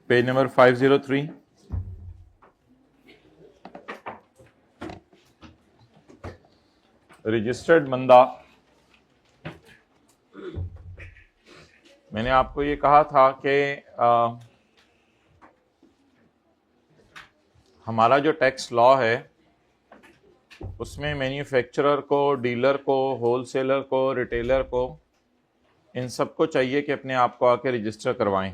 Page number 503। Registered बंदा, मैंने आपको ये कहा था कि हमारा जो टैक्स लॉ है उसमें मैन्युफैक्चरर को, डीलर को, होलसेलर को, रिटेलर को, इन सबको चाहिए कि अपने आप को आके रजिस्टर करवाएं।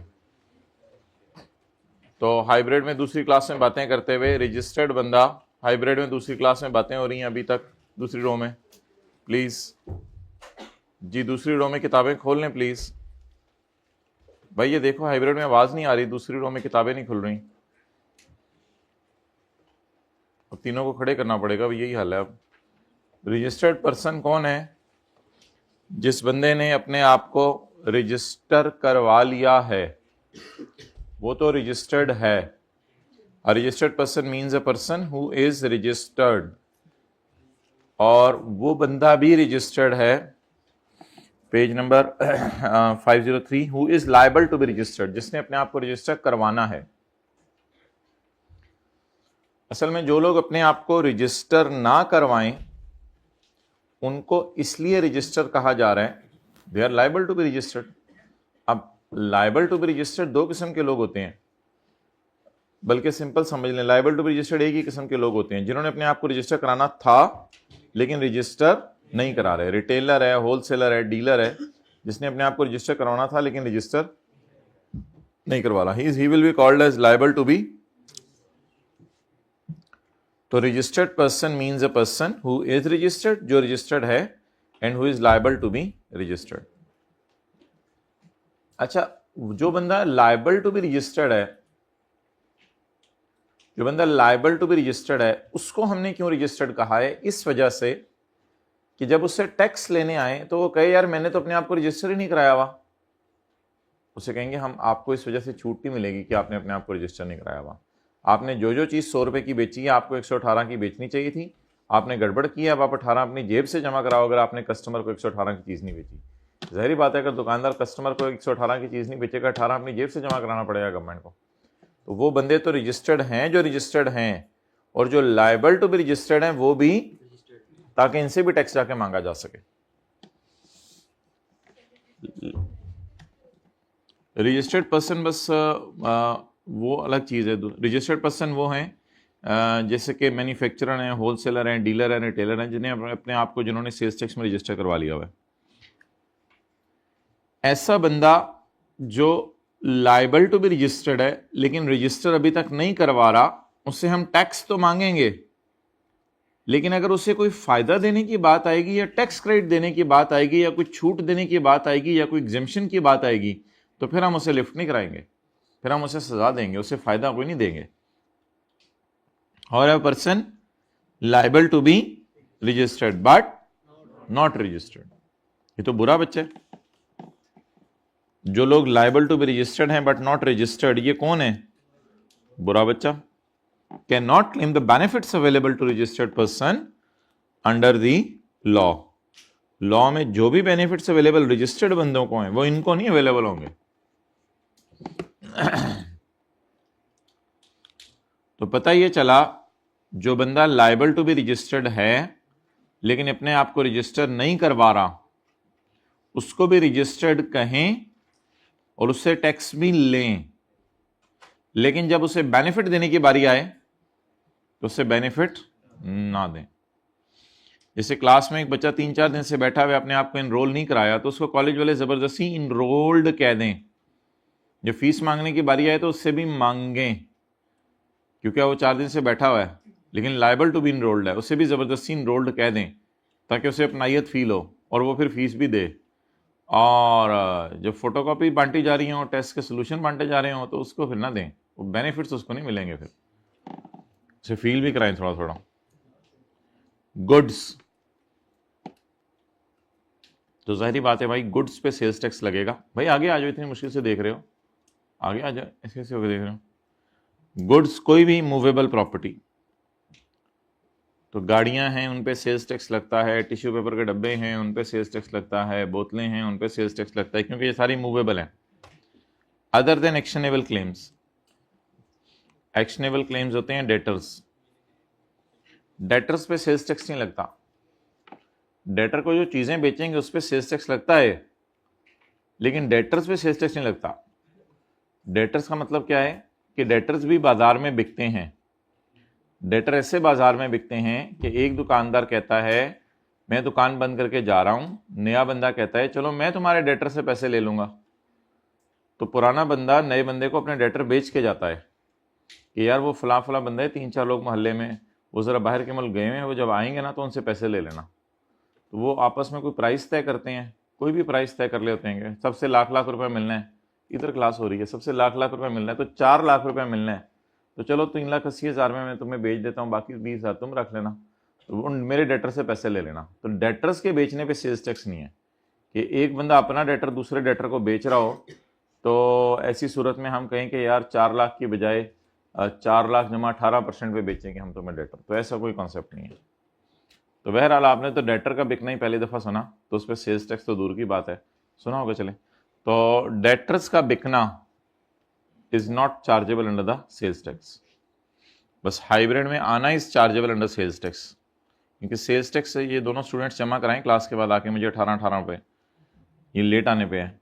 तो हाइब्रिड में दूसरी क्लास में बातें करते हुए रजिस्टर्ड बंदा, हाइब्रिड में दूसरी क्लास में बातें हो रही हैं अभी तक। दूसरी रो में प्लीज जी, दूसरी रो में किताबें खोल लें प्लीज। भाई ये देखो हाइब्रिड में आवाज नहीं आ रही, दूसरी रो में किताबें नहीं खुल रही। अब तीनों को खड़े करना पड़ेगा, अब यही हाल है। अब रजिस्टर्ड पर्सन कौन है? जिस बंदे ने अपने आप को रजिस्टर करवा लिया है वो तो रजिस्टर्ड है। A registered person means a person who is registered, और वो बंदा भी रजिस्टर्ड है। Page number 503, who is liable to be registered, जिसने अपने आप को रजिस्टर करवाना है। असल में जो लोग अपने आप को रजिस्टर ना करवाएं उनको इसलिए रजिस्टर कहा जा रहा है, they are liable to be registered. अब लाइबल टू बी रजिस्टर्ड दो किस्म के लोग होते हैं, बल्कि सिंपल समझ लें, लाइबल टू बी रजिस्टर्ड एक ही किस्म के लोग होते हैं, जिन्होंने अपने आप को रजिस्टर कराना था लेकिन रजिस्टर नहीं करा रहे। रिटेलर है, होलसेलर है, डीलर है, जिसने अपने आप को रजिस्टर करवाना था लेकिन रजिस्टर नहीं करवा रहा, he will be called as liable to be. तो registered person means a person who is registered, जो रजिस्टर्ड है, and who is liable to be registered. अच्छा, जो बंदा लाइबल टू बी रजिस्टर्ड है, जो बंदा लाइबल टू बी रजिस्टर्ड है, उसको हमने क्यों रजिस्टर्ड कहा है? इस वजह से कि जब उससे टैक्स लेने आए तो वो कहे यार मैंने तो अपने आप को रजिस्टर ही नहीं कराया हुआ, उसे कहेंगे हम आपको इस वजह से छूट नहीं मिलेगी कि आपने अपने आप को रजिस्टर नहीं कराया हुआ। आपने जो चीज़ 100 रुपए की बेची है आपको 118 की बेचनी चाहिए थी, आपने गड़बड़ की है, अब आप 18 अपनी जेब से जमा कराओ अगर आपने कस्टमर को 118 की चीज़ नहीं बेची। ज़ाहिर बात है अगर दुकानदार कस्टमर को 118 की चीज़ नहीं बेचेगा, 18 अपनी जेब से जमा कराना पड़ेगा गवर्नमेंट को। तो वो बंदे तो रजिस्टर्ड हैं जो रजिस्टर्ड हैं, और जो लाइबल टू बी रजिस्टर्ड हैं वो भी, ताकि इनसे भी टैक्स जाके मांगा जा सके। रजिस्टर्ड पर्सन बस वो अलग चीज़ है। रजिस्टर्ड पर्सन वो हैं जैसे कि मैन्युफैक्चरर हैं, होलसेलर हैं, डीलर हैं, रिटेलर हैं, जिन्हें अपने आप को, जिन्होंने सेल्स टैक्स में रजिस्टर करवा लिया हुआ है। ऐसा बंदा जो लाइबल टू बी रजिस्टर्ड है लेकिन रजिस्टर अभी तक नहीं करवा रहा, उससे हम टैक्स तो मांगेंगे, लेकिन अगर उसे कोई फायदा देने की बात आएगी या टैक्स क्रेडिट देने की बात आएगी या कोई छूट देने की बात आएगी या कोई एग्जेम्पशन की बात आएगी तो फिर हम उसे लिफ्ट नहीं कराएंगे, फिर हम उसे सजा देंगे, उसे फायदा कोई नहीं देंगे। और a person liable to be registered but not registered, ये तो बुरा बच्चा है। जो लोग लाइबल टू बी रजिस्टर्ड हैं बट नॉट रजिस्टर्ड, ये कौन है? बुरा बच्चा। Cannot claim the benefits available to registered person under the law. Law में जो भी बेनिफिट्स अवेलेबल रजिस्टर्ड बंदों को हैं वो इनको नहीं अवेलेबल होंगे। तो पता ये चला, जो बंदा लाइबल टू बी रजिस्टर्ड है लेकिन अपने आप को रजिस्टर नहीं करवा रहा, उसको भी रजिस्टर्ड कहें और उससे टैक्स भी लें, लेकिन जब उसे बेनिफिट देने की बारी आए तो उससे बेनिफिट ना दें। जैसे क्लास में एक बच्चा 3-4 दिन से बैठा हुआ अपने आप को इनरोल नहीं कराया तो उसको कॉलेज वाले जबरदस्ती इनरोल्ड कह दें। जब फीस मांगने की बारी आए तो उससे भी मांगें, क्योंकि वो 4 दिन से बैठा हुआ है लेकिन लाइबल टू बी इनरोल्ड है, उसे भी जबरदस्ती इनरोल्ड कह दें ताकि उसे अपनाइयत फील हो और वो फिर फीस भी दे। और जब फोटोकॉपी बांटी जा रही हो, टेस्ट के सोल्यूशन बांटे जा रहे हो तो उसको फिर ना दें, वो बेनिफिट्स उसको नहीं मिलेंगे, फिर उसे फील भी कराएं थोड़ा थोड़ा। गुड्स, तो जाहिर बात है भाई गुड्स पे सेल्स टैक्स लगेगा। भाई आगे आ जाओ, इतनी मुश्किल से देख रहे हो, आगे आ जाओ, ऐसे ऐसे होकर देख रहे हो। गुड्स, कोई भी मूवेबल प्रॉपर्टी, तो गाड़ियां हैं उन पे सेल्स टैक्स लगता है, टिश्यू पेपर के डब्बे हैं उन पे सेल्स टैक्स लगता है, बोतलें हैं उन पे सेल्स टैक्स लगता है, क्योंकि ये सारी मूवेबल हैं। Other than actionable claims, actionable claims होते हैं डेटर्स। डेटर्स पे सेल्स टैक्स नहीं लगता। डेटर को जो चीजें बेचेंगे उस पर सेल्स टैक्स लगता है, लेकिन डेटर्स पे सेल्स टैक्स नहीं लगता। डेटर्स का मतलब क्या है कि डेटर्स भी बाजार में बिकते हैं। डेटर ऐसे बाजार में बिकते हैं कि एक दुकानदार कहता है मैं दुकान बंद करके जा रहा हूं, नया बंदा कहता है चलो मैं तुम्हारे डेटर से पैसे ले लूंगा, तो पुराना बंदा नए बंदे को अपने डेटर बेच के जाता है कि यार वो फला फला बंदा है, 3-4 लोग मोहल्ले में, वो जरा बाहर के मुल्क गए हैं, वो जब आएंगे ना तो उनसे पैसे ले लेना। तो वो आपस में कोई प्राइस तय करते हैं, कोई भी प्राइस तय कर लेते हैं, सबसे लाख लाख रुपए मिलना है, इधर क्लास हो रही है, सबसे लाख लाख रुपए मिलना है, तो 4 लाख रुपए मिलना है, तो चलो 3,80,000 में मैं तुम्हें बेच देता हूँ, बाकी 20,000 तुम रख लेना, तो मेरे डेटर से पैसे ले लेना। तो डेटर्स के बेचने पे सेल्स टैक्स नहीं है कि एक बंदा अपना डेटर दूसरे डेटर को बेच रहा हो, तो ऐसी सूरत में हम कहें कि यार 4 लाख की बजाय 4 लाख जमा 18% पे बेचेंगे हम तुम्हें डेटर, तो ऐसा कोई कॉन्सेप्ट नहीं है। तो बहरहाल आपने तो डेटर का बिकना ही पहली दफ़ा सुना, तो उस पर सेल्स टैक्स तो दूर की बात है, सुना होगा। चले, तो डेटर्स का बिकना is not chargeable under the sales tax, बस हाइब्रिड में आना is chargeable under sales tax, क्योंकि सेल्स टैक्स ये दोनों स्टूडेंट्स जमा कराएं क्लास के बाद आके मुझे 18 रुपये, ये लेट आने पे है।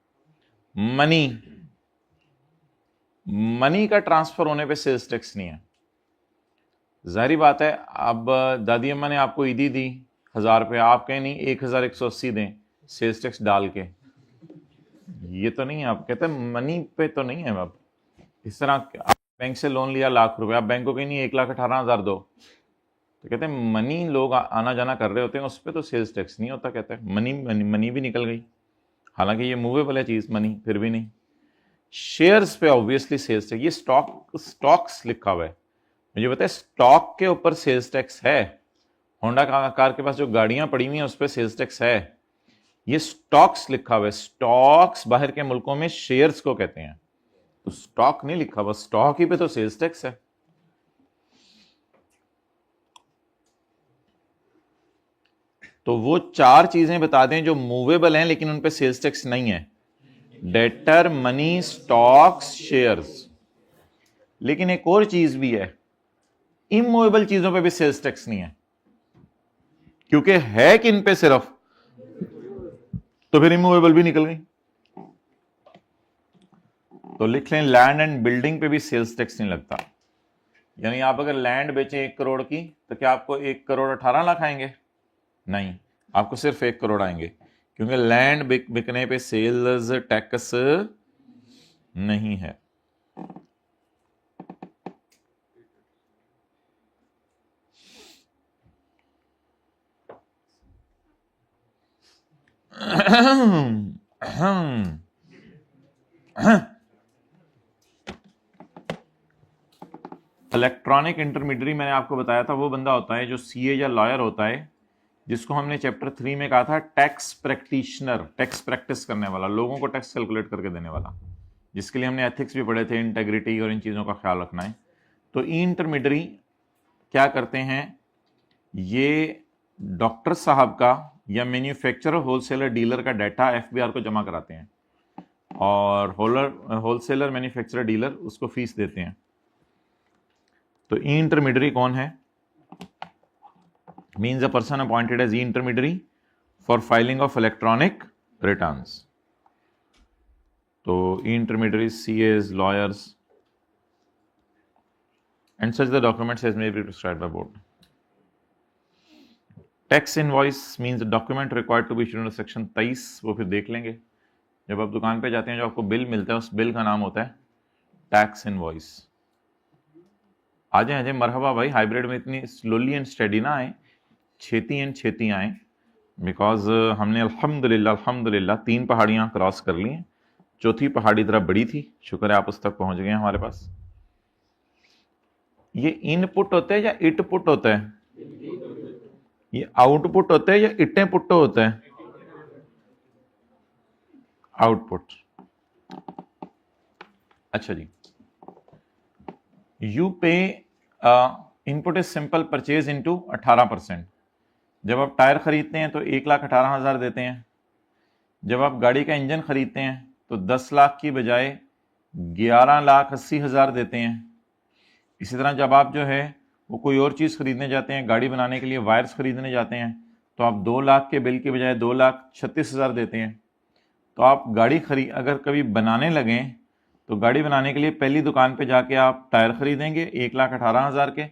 मनी का ट्रांसफर होने पे सेल्स टैक्स नहीं है। जाहिर बात है, अब दादी अम्मा ने आपको ईदी दी 1,000 रुपये, आप कहें नहीं 1,180 दें सेल्स टैक्स डाल के, ये तो नहीं है। आप कहते हैं मनी पे तो नहीं है। अब इस तरह आप बैंक से लोन लिया लाख रुपए, आप बैंक को कहीं नहीं 1,18,000 दो, तो कहते हैं मनी लोग आना जाना कर रहे होते हैं, उस पर तो सेल्स टैक्स नहीं होता। कहते हैं मनी भी निकल गई, हालांकि ये मूवेबल है चीज मनी, फिर भी नहीं। शेयर्स पे ऑब्वियसली सेल्स टैक्स, ये स्टॉक्स लिखा हुआ है, मुझे पता है स्टॉक के ऊपर सेल्स टैक्स है। होंडा कार के पास जो गाड़ियां पड़ी हुई हैं उस पर सेल्स टैक्स है। ये स्टॉक्स लिखा हुआ है, स्टॉक्स बाहर के मुल्कों में शेयर्स को कहते हैं, तो स्टॉक नहीं लिखा हुआ, स्टॉक ही पे तो सेल्स टैक्स है। तो वो 4 चीजें बता दें जो मूवेबल हैं लेकिन उन पे सेल्स टैक्स नहीं है, डेटर, मनी, स्टॉक्स, शेयर्स। लेकिन एक और चीज भी है, इमूवेबल चीजों पे भी सेल्स टैक्स नहीं है, क्योंकि है किन पे सिर्फ, तो फिर इमूवेबल भी निकल गई। तो लिख लें लैंड एंड बिल्डिंग पे भी सेल्स टैक्स नहीं लगता। यानी आप अगर लैंड बेचें 1 करोड़ की, तो क्या आपको 1 करोड़ 18 लाख आएंगे? नहीं, आपको सिर्फ 1 करोड़ आएंगे, क्योंकि लैंड बिकने पे सेल्स टैक्स नहीं है। इलेक्ट्रॉनिक इंटरमीडियरी मैंने आपको बताया था, वो बंदा होता है जो सीए या लॉयर होता है, जिसको हमने चैप्टर 3 में कहा था टैक्स प्रैक्टिशनर, टैक्स प्रैक्टिस करने वाला, लोगों को टैक्स कैलकुलेट करके देने वाला, जिसके लिए हमने एथिक्स भी पढ़े थे, इंटेग्रिटी और इन चीज़ों का ख्याल रखना है। तो ई इंटरमीडियरी क्या करते हैं, ये डॉक्टर साहब का या मैन्युफैक्चरर, होलसेलर, डीलर का डाटा एफबीआर को जमा कराते हैं, और होलसेलर, मैन्युफैक्चरर, डीलर उसको फीस देते हैं। तो ई इंटरमीडियरी कौन है? Means a person appointed as E intermediary for filing of electronic returns. तो E intermediary, CS, lawyers and such the documents as may be prescribed by board. Tax invoice means document required to be issued under section 23, वो फिर देख लेंगे। जब आप दुकान पे जाते हैं, जो आपको बिल मिलता है, उस बिल का नाम होता है टैक्स इनवॉइस। आ जाए मरहबा भाई, हाइब्रिड में इतनी स्लोली एंड स्टडी ना आए, छेती आए, बिकॉज हमने अल्हम्दुलिल्लाह 3 पहाड़ियाँ क्रॉस कर ली हैं, चौथी पहाड़ी तरह बड़ी थी, शुक्र है आप उस तक पहुंच गए हैं हमारे पास। ये इनपुट होता है या इटपुट होता है? ये आउटपुट होता है या इटे पुट्टो होता है? आउटपुट। अच्छा जी, यू पे input is simple purchase into 18%। जब आप टायर खरीदते हैं तो 1,18,000 देते हैं, जब आप गाड़ी का इंजन खरीदते हैं तो 10 लाख की बजाय 11,80,000 देते हैं। इसी तरह जब आप जो है वो कोई और चीज़ खरीदने जाते हैं, गाड़ी बनाने के लिए वायर्स खरीदने जाते हैं, तो आप 2 लाख के बिल के बजाय 2,36,000 देते हैं। तो आप गाड़ी अगर कभी बनाने लगें तो गाड़ी बनाने के लिए पहली दुकान पे जाके आप टायर खरीदेंगे 1,18,000 के,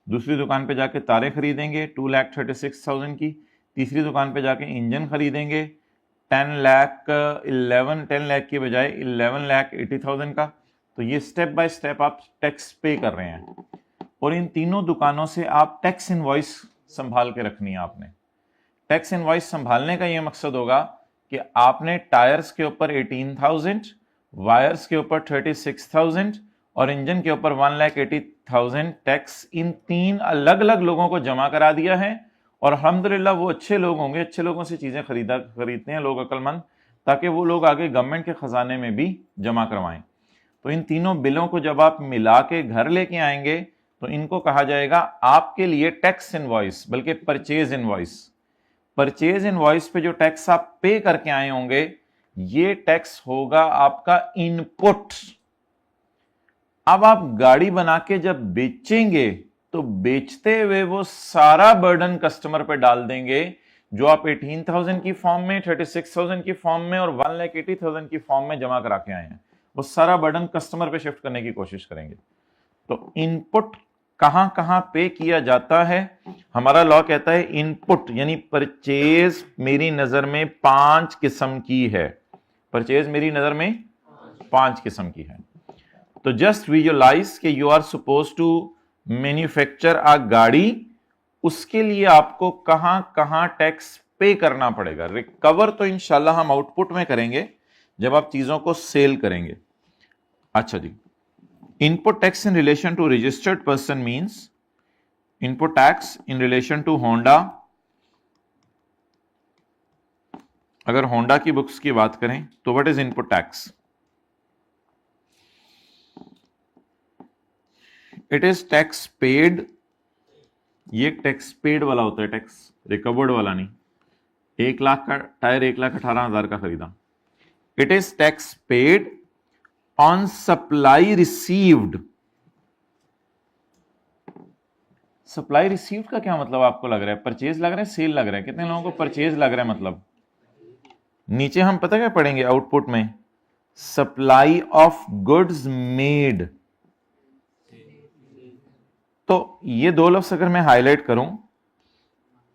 दूसरी दुकान पे जाके तारे खरीदेंगे 2,36,000 की, तीसरी दुकान पे जाके इंजन खरीदेंगे 10 लाख की बजाय 11,80,000 का। तो ये स्टेप बाय स्टेप आप टैक्स पे कर रहे हैं, और इन तीनों दुकानों से आप टैक्स इनवॉइस संभाल के रखनी है आपने। टैक्स इनवॉइस संभालने का ये मकसद होगा कि आपने टायर्स के ऊपर 18,000, वायर्स के ऊपर 36,000 और इंजन के ऊपर 1,80,000 टैक्स इन 3 अलग अलग लोगों को जमा करा दिया है। और अल्हम्दुलिल्लाह वो अच्छे लोग होंगे, अच्छे लोगों से चीजें खरीदते हैं लोग अक्लमंद, ताकि वो लोग आगे गवर्नमेंट के खजाने में भी जमा करवाएं। तो इन तीनों बिलों को जब आप मिला के घर लेके आएंगे तो इनको कहा जाएगा आपके लिए टैक्स इनवॉइस, बल्कि परचेज इनवॉइस। परचेज इनवॉइस पे जो टैक्स आप पे करके आए होंगे, ये टैक्स होगा आपका इनपुट। अब आप गाड़ी बना के जब बेचेंगे तो बेचते हुए वो सारा बर्डन कस्टमर पे डाल देंगे, जो आप 18,000 की फॉर्म में, 36,000 की फॉर्म में और 1,80,000 की फॉर्म में जमा करा के आए हैं, वो सारा बर्डन कस्टमर पे शिफ्ट करने की कोशिश करेंगे। तो इनपुट कहां कहां पे किया जाता है? हमारा लॉ कहता है इनपुट यानी परचेज मेरी नजर में 5 किस्म की है। परचेज मेरी नजर में 5 किस्म की है। तो जस्ट विजुअलाइज कि you are suppose to manufacture a गाड़ी, उसके लिए आपको कहां कहां टैक्स पे करना पड़ेगा। रिकवर तो इंशाल्लाह हम आउटपुट में करेंगे जब आप चीजों को सेल करेंगे। अच्छा जी, input tax in relation to registered person means input tax in relation to Honda. अगर होंडा की बुक्स की बात करें तो what is input tax? It is tax paid. ये टैक्स पेड वाला होता है, टैक्स रिकवर्ड वाला नहीं। 1 लाख का टायर 1,18,000 का खरीदा। It is tax paid on supply received. Supply received का क्या मतलब आपको लग रहा है? परचेज लग रहा है, सेल लग रहा है? कितने लोगों को परचेज लग रहा है? मतलब नीचे हम पता क्या पढ़ेंगे आउटपुट में? Supply of goods made. तो ये 2 लफ्ज अगर मैं हाईलाइट करूं,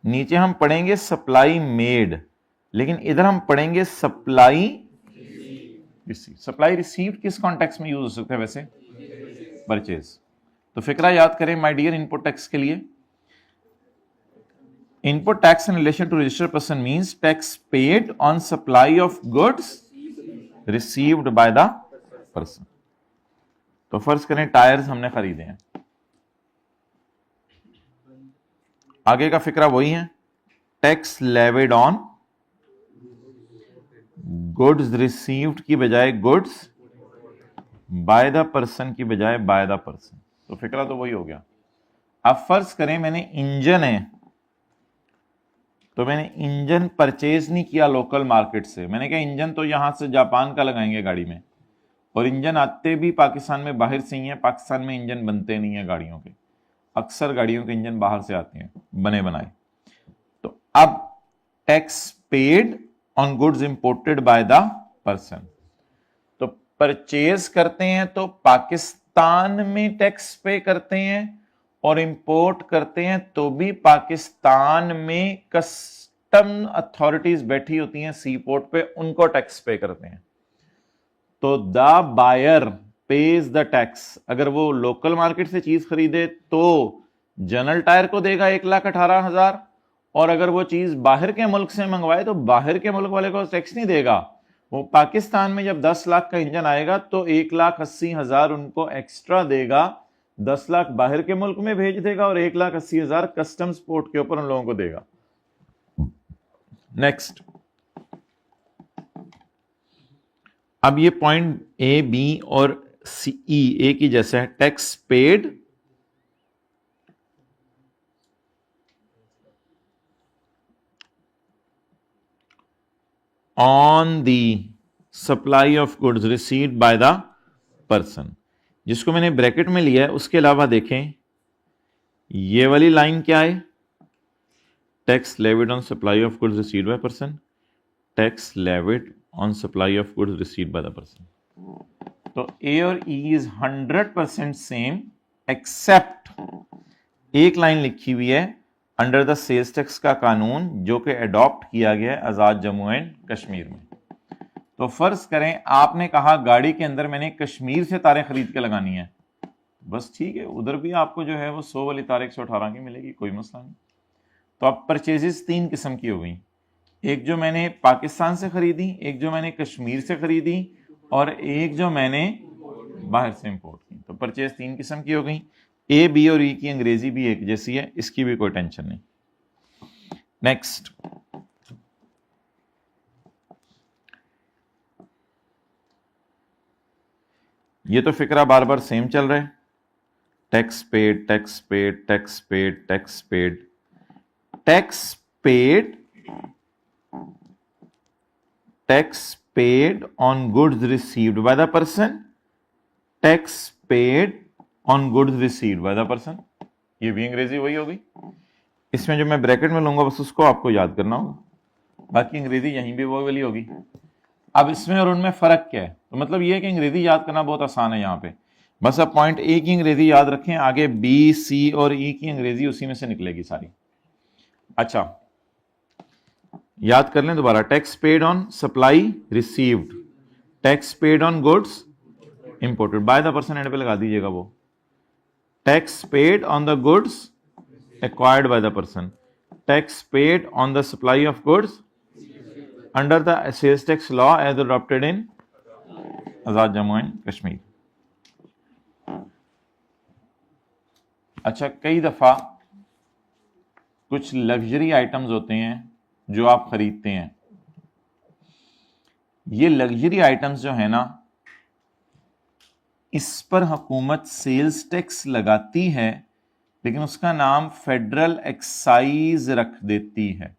नीचे हम पढ़ेंगे सप्लाई मेड, लेकिन इधर हम पढ़ेंगे सप्लाई रिसीव। सप्लाई रिसीव किस कॉन्टेक्स्ट में यूज हो सकता है वैसे? परचेज। तो फिक्रा याद करें माय डियर इनपुट टैक्स के लिए। Input tax in relation to registered person means tax paid on supply of goods received by the person. तो फर्ज करें टायर्स हमने खरीदे हैं, आगे का फिक्रा वही है, tax levied on goods received की बजाय गुड्स बाय द पर्सन की बजाय बाय द पर्सन। तो फिक्रा तो वही हो गया। अब फर्ज करें मैंने इंजन है, तो मैंने इंजन परचेज नहीं किया लोकल मार्केट से। मैंने कहा इंजन तो यहां से जापान का लगाएंगे गाड़ी में, और इंजन आते भी पाकिस्तान में बाहर से ही है। पाकिस्तान में इंजन बनते नहीं है गाड़ियों के, अक्सर गाड़ियों के इंजन बाहर से आते हैं बने बनाए। तो अब tax paid on goods imported by the person. तो परचेज करते हैं तो पाकिस्तान में टैक्स पे करते हैं, और इंपोर्ट करते हैं तो भी पाकिस्तान में कस्टम अथॉरिटीज बैठी होती हैं सी पोर्ट पे, उनको टैक्स पे करते हैं। तो the buyer pays the tax. अगर वो लोकल मार्केट से चीज खरीदे तो जनरल टायर को देगा 1,18,000, और अगर वो चीज बाहर के मुल्क से मंगवाए तो बाहर के मुल्क वाले को टैक्स नहीं देगा। वो पाकिस्तान में जब 10 लाख का इंजन आएगा तो 1,80,000 उनको एक्स्ट्रा देगा, 10 लाख बाहर के मुल्क में भेज देगा और 1,80,000 कस्टम्स पोर्ट के ऊपर उन लोगों को देगा। नेक्स्ट, अब ये पॉइंट ए, बी और सी, ई एक ही जैसा है। Tax paid on the supply of goods received by the person. जिसको मैंने ब्रैकेट में लिया है उसके अलावा देखें ये वाली लाइन क्या है, tax levied on supply of goods received by person, tax levied on supply of goods received by the person. तो ए और ई इज 100% सेम एक्सेप्ट एक लाइन लिखी हुई है अंडर द सेल्स टैक्स का कानून जो कि अडॉप्ट किया गया है आजाद जम्मू एंड कश्मीर में। तो फर्ज करें आपने कहा गाड़ी के अंदर मैंने कश्मीर से तारें खरीद के लगानी है, बस ठीक है, उधर भी आपको जो है वो 100 वाली तार 118 की मिलेगी, कोई मसला नहीं। तो अब परचेजेस 3 किस्म की हो गई, एक जो मैंने पाकिस्तान से खरीदी, एक जो मैंने कश्मीर से खरीदी और एक जो मैंने बाहर से इंपोर्ट की। तो परचेज 3 किस्म की हो गई। ए, बी और ई की अंग्रेजी भी एक जैसी है, इसकी भी कोई टेंशन नहीं। नेक्स्ट, ये तो फिक्रा बार बार सेम चल रहा है, tax paid, tax paid, tax paid, tax paid, tax paid, tax paid on goods received by the person, tax paid on goods received by the person, ये भी अंग्रेजी वही होगी। इसमें जो मैं ब्रैकेट में लूंगा बस उसको आपको याद करना होगा, बाकी अंग्रेजी यहीं भी वो वाली होगी। अब इसमें और उनमें फर्क क्या है, तो मतलब ये है कि अंग्रेजी याद करना बहुत आसान है यहाँ पे, बस अब पॉइंट ए की अंग्रेजी याद रखें, आगे बी, सी और ई की अंग्रेजी उसी में से निकलेगी सारी। अच्छा याद कर लें दोबारा, tax paid on supply received, tax paid on goods imported, by the person and पे लगा दीजिएगा वो, tax paid on the goods acquired by the person, tax paid on the supply of goods under the sales tax law as adopted in Azad Jammu and Kashmir. अच्छा, कई दफा कुछ luxury items होते हैं जो आप खरीदते हैं, ये लग्जरी आइटम्स जो है ना, इस पर हुकूमत सेल्स टैक्स लगाती है लेकिन उसका नाम फेडरल एक्साइज रख देती है।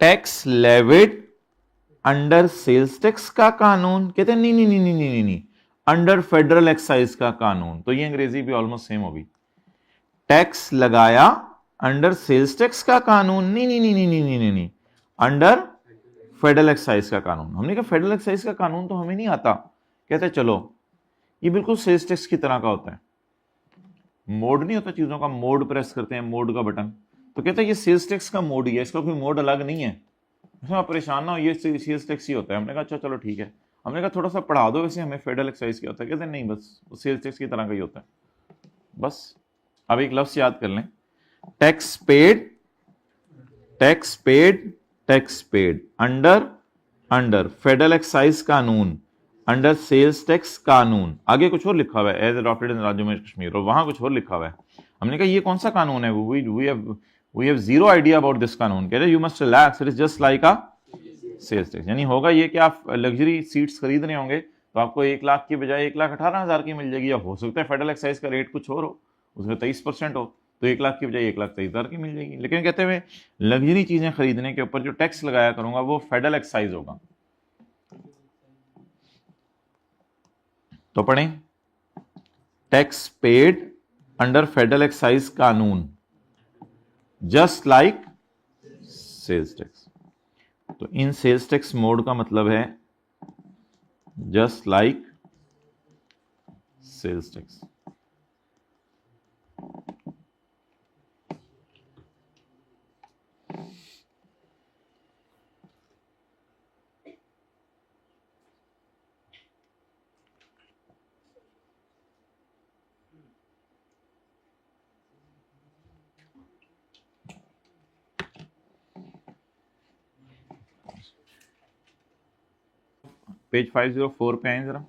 Tax levied under sales tax का कानून, कहते हैं नहीं नहीं नहीं नहीं नहीं नहीं, अंडर फेडरल एक्साइज का कानून। तो ये अंग्रेजी भी ऑलमोस्ट सेम होगी, टैक्स लगाया अंडर सेल्स टैक्स का कानून, नहीं नहीं नहीं नहीं नहीं नहीं नहीं, अंडर फेडरल एक्साइज का कानून। हमने कहा फेडरल एक्साइज का कानून तो हमें नहीं आता, कहते चलो ये बिल्कुल सेल्स टैक्स की तरह का होता है, मोड नहीं होता चीजों का, मोड प्रेस करते हैं मोड का बटन, तो कहते हैं ये सेल्स टैक्स का मोड ही है, इसका कोई मोड अलग नहीं है, आप परेशान ना हो, ये सेल्स टैक्स ही होता है। हमने कहा अच्छा चलो ठीक है, हमने कहा थोड़ा सा पढ़ा दो वैसे हमें फेडरल एक्साइज क्या होता है, कहते हैं नहीं बस वो सेल्स टैक्स की तरह का ही होता है बस। अब एक लफ्ज याद कर लें, tax paid, tax paid, tax paid under under federal excise कानून, अंडर सेल्स टैक्स कानून, आगे कुछ और लिखा हुआ है as adopted in Jammu and Kashmir, और वहां कुछ और लिखा हुआ है। हमने कहा ये कौन सा कानून है, we have zero idea about this कानून, कहते हैं you must relax, it is just like a sales tax। यानी होगा ये कि आप लग्जरी सीट्स खरीद रहे होंगे तो आपको 1 लाख की बजाय 1,18,000 की मिल जाएगी, या हो सकता है फेडरल एक्साइज का रेट कुछ और हो, उसमें 23% हो, तो 1 लाख की बजाय 1,23,000 की मिल जाएगी। लेकिन कहते हुए लग्जरी चीजें खरीदने के ऊपर जो टैक्स लगाया करूंगा वो फेडरल एक्साइज होगा। तो पढ़ें, tax paid under federal excise कानून जस्ट लाइक सेल्स टैक्स। तो इन सेल्स टैक्स मोड का मतलब है just like sales tax. Page 504 पे आए जरा,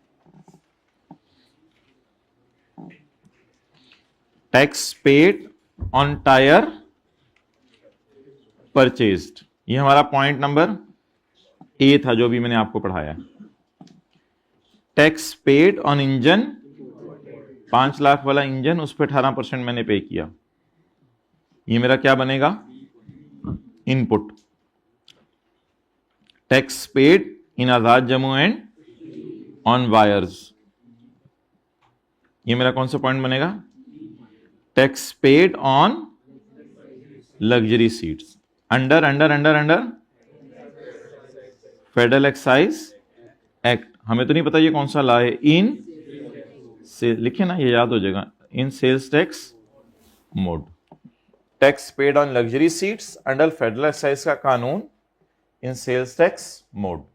tax paid on tyre purchased, ये हमारा पॉइंट नंबर ए था जो भी मैंने आपको पढ़ाया। Tax paid on engine, 5 lakh वाला इंजन, उस पर 18% मैंने पे किया, ये मेरा क्या बनेगा, input. Tax paid in Azad Jammu and on wires, ये मेरा कौन सा पॉइंट बनेगा? Tax paid on luxury seats under under under under federal excise act. हमें तो नहीं पता ये कौन सा लॉ है। इन से लिखे ना, ये याद हो जाएगा। In sales tax mode, tax paid on luxury seats under federal excise का कानून in sales tax mode.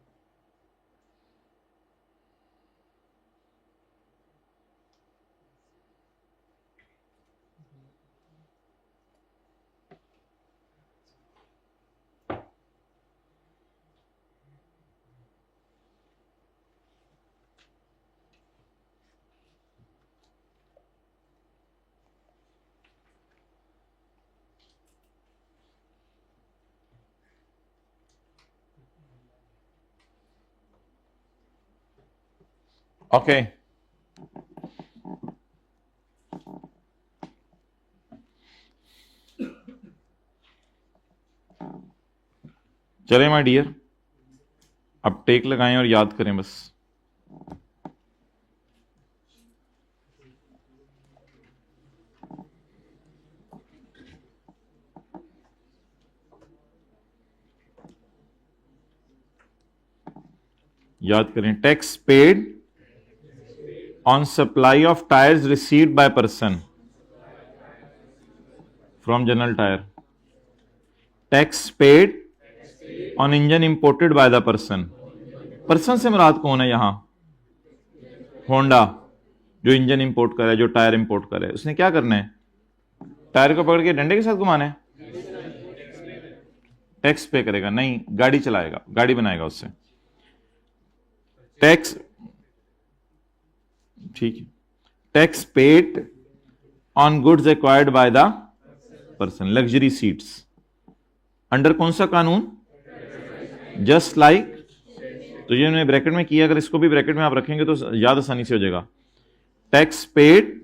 Okay चले माय डियर, अब टेक लगाएं और याद करें बस। याद करें, tax paid on supply of tyres received by person from general tyre. Tax paid on engine imported by the person. Person से मुराद कौन है यहां? होंडा, जो इंजन इंपोर्ट करे, जो टायर इंपोर्ट करे, उसने क्या करना है? टायर को पकड़ के डंडे के साथ घुमाना है? टैक्स पे करेगा? नहीं, गाड़ी चलाएगा, गाड़ी बनाएगा उससे। टैक्स, ठीक है, tax paid on goods acquired by the person, luxury seats under कौन सा कानून? जस्ट लाइक, तो ये मैंने ब्रैकेट में किया, अगर इसको भी ब्रैकेट में आप रखेंगे तो याद आसानी से हो जाएगा। Tax paid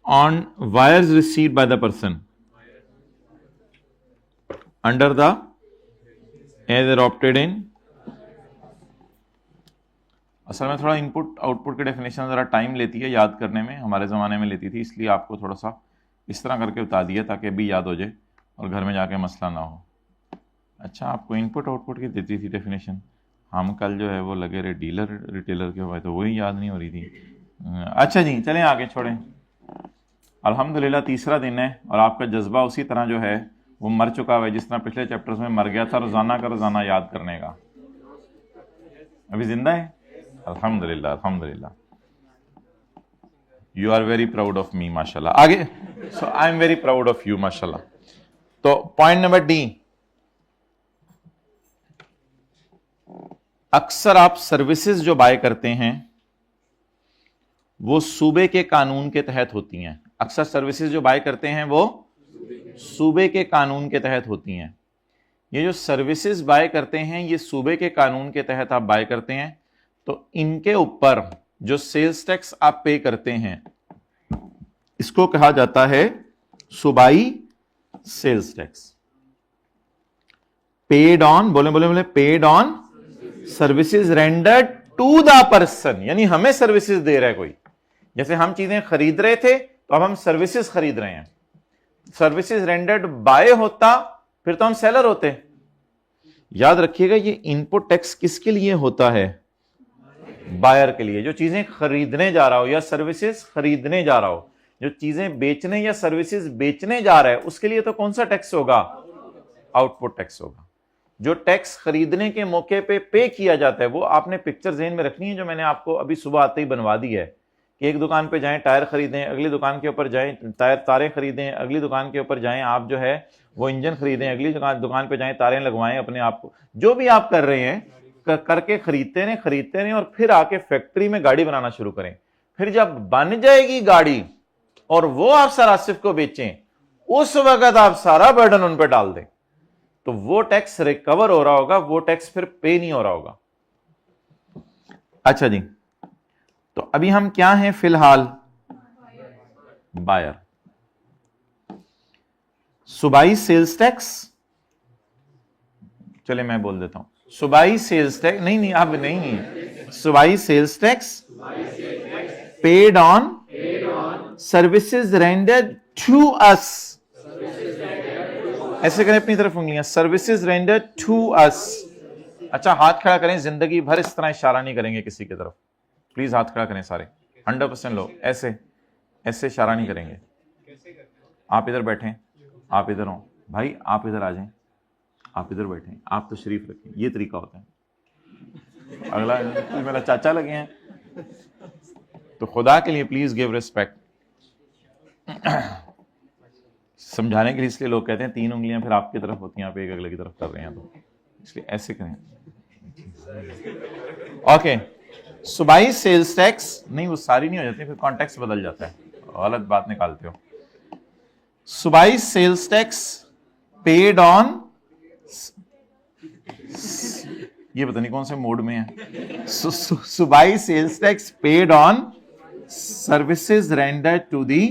on wires received by the person under the as adopted in. असल में थोड़ा इनपुट आउटपुट की डेफिनेशन जरा टाइम लेती है याद करने में, हमारे ज़माने में लेती थी, इसलिए आपको थोड़ा सा इस तरह करके बता दिया ताकि अभी याद हो जाए और घर में जाके मसला ना हो। अच्छा, आपको इनपुट आउटपुट की देती थी डेफिनेशन, हम कल जो है वो लगे रहे डीलर रिटेलर के हुए, तो वही याद नहीं हो रही थी। अच्छा जी, चलें आगे छोड़ें। अल्हम्दुलिल्लाह तीसरा दिन है और आपका जज्बा उसी तरह जो है वो मर चुका है जिस तरह पिछले चैप्टर्स में मर गया था, रोजाना का रोजाना याद करने का। अभी जिंदा है, अल्हम्दुलिल्लाह अल्हम्दुलिल्लाह। You are very proud of me माशाल्लाह। आगे, so I am very proud of you माशाल्लाह। तो पॉइंट नंबर डी, अक्सर आप सर्विसेज जो बाय करते हैं वो सूबे के कानून के तहत होती हैं। अक्सर सर्विसेज जो बाय करते हैं वो सूबे के कानून के तहत होती हैं। ये जो सर्विसेज बाय करते हैं ये सूबे के कानून के तहत आप बाय करते हैं, तो इनके ऊपर जो सेल्स टैक्स आप पे करते हैं इसको कहा जाता है सूबाई सेल्स टैक्स। पेड ऑन, बोले बोले बोले, paid on services rendered to the person, यानी हमें सर्विसेज दे रहा है कोई। जैसे हम चीजें खरीद रहे थे तो अब हम सर्विसेज खरीद रहे हैं। सर्विसेज रेंडर्ड बाय होता फिर तो हम सेलर होते। याद रखिएगा ये इनपुट टैक्स किसके लिए होता है? बायर के लिए। जो चीजें खरीदने जा रहा हो या सर्विसेज खरीदने जा रहा हो, जो चीजें बेचने या सर्विसेज बेचने जा रहा है उसके लिए तो कौन सा टैक्स होगा? आउटपुट टैक्स होगा। जो टैक्स खरीदने के मौके पे किया जाता है वो आपने पिक्चर ज़हन में रखनी है, जो मैंने आपको अभी सुबह आते ही बनवा दी है कि एक दुकान पे जाएं टायर खरीदें, अगली दुकान के ऊपर जाएं तारें खरीदें, अगली दुकान के ऊपर जाएं आप जो है वो इंजन खरीदें, अगली दुकान पे जाएं तारें लगवाएं अपने आप को। जो भी आप कर रहे हैं करके खरीदते रहें और फिर आके फैक्ट्री में गाड़ी बनाना शुरू करें। फिर जब बन जाएगी गाड़ी और वो आप सरासिफ को बेचें, उस वक्त आप सारा बर्डन उन पर डाल दें, तो वो टैक्स रिकवर हो रहा होगा, वो टैक्स फिर पे नहीं हो रहा होगा। अच्छा जी, तो अभी हम क्या हैं फिलहाल? बायर। सूबाई सेल्स टैक्स, चले मैं बोल देता हूं सूबाई सेल्स टैक्स, नहीं अब नहीं, सूबाई sales tax paid on services rendered to us, ऐसे करें अपनी तरफ उंगलियां, सर्विसेज रेंडर्ड टू अस। अच्छा हाथ खड़ा करें, जिंदगी भर इस तरह इशारा नहीं करेंगे किसी की तरफ, प्लीज हाथ खड़ा करें सारे 100% लोग, ऐसे ऐसे इशारा नहीं करेंगे। आप इधर बैठें, आप इधर हो भाई, आप इधर आ जाएं, आप इधर बैठें, आप तो शरीफ रखें, ये तरीका होता है। अगला तो मेरा चाचा लगे हैं, तो खुदा के लिए प्लीज गिव रिस्पेक्ट। समझाने के लिए इसलिए लोग कहते हैं 3 उंगलियां फिर आपकी तरफ होती हैं, आप एक अगले की तरफ कर रहे हैं, तो इसलिए ऐसे करें। ओके, सूबाई सेल्स टैक्स, नहीं वो सारी नहीं हो जाती, फिर कॉन्टेक्स्ट बदल जाता है, गलत बात निकालते हो। सूबाई सेल्स टैक्स पेड ऑन, ये पता नहीं कौन से मोड में है। सूबाई sales tax paid on services rendered to the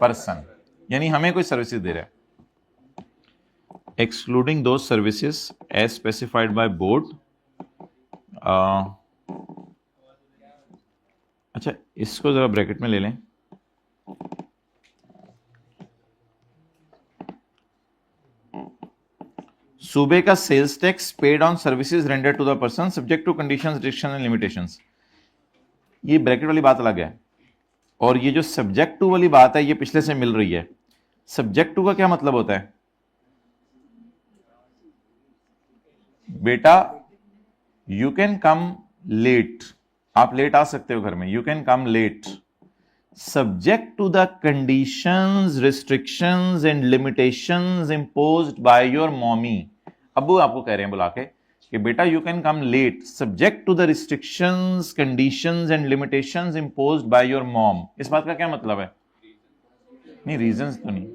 person, यानी हमें कोई सर्विसेज दे रहा है, excluding those services as specified by board. अच्छा इसको जरा ब्रैकेट में ले लें, सूबे का sales tax paid on services rendered to the person subject to conditions, restrictions and limitations. ये ब्रैकेट वाली बात अलग है, और ये जो सब्जेक्ट टू वाली बात है ये पिछले से मिल रही है। सब्जेक्ट टू का क्या मतलब होता है बेटा? यू कैन कम लेट, आप लेट आ सकते हो घर में, you can come late, subject to the conditions, restrictions and limitations imposed by your mommy. अबू आपको कह रहे हैं बुला के कि बेटा you can come late subject to the restrictions, conditions and limitations imposed by your mom. इस बात का क्या मतलब है? नहीं रीजंस तो नहीं,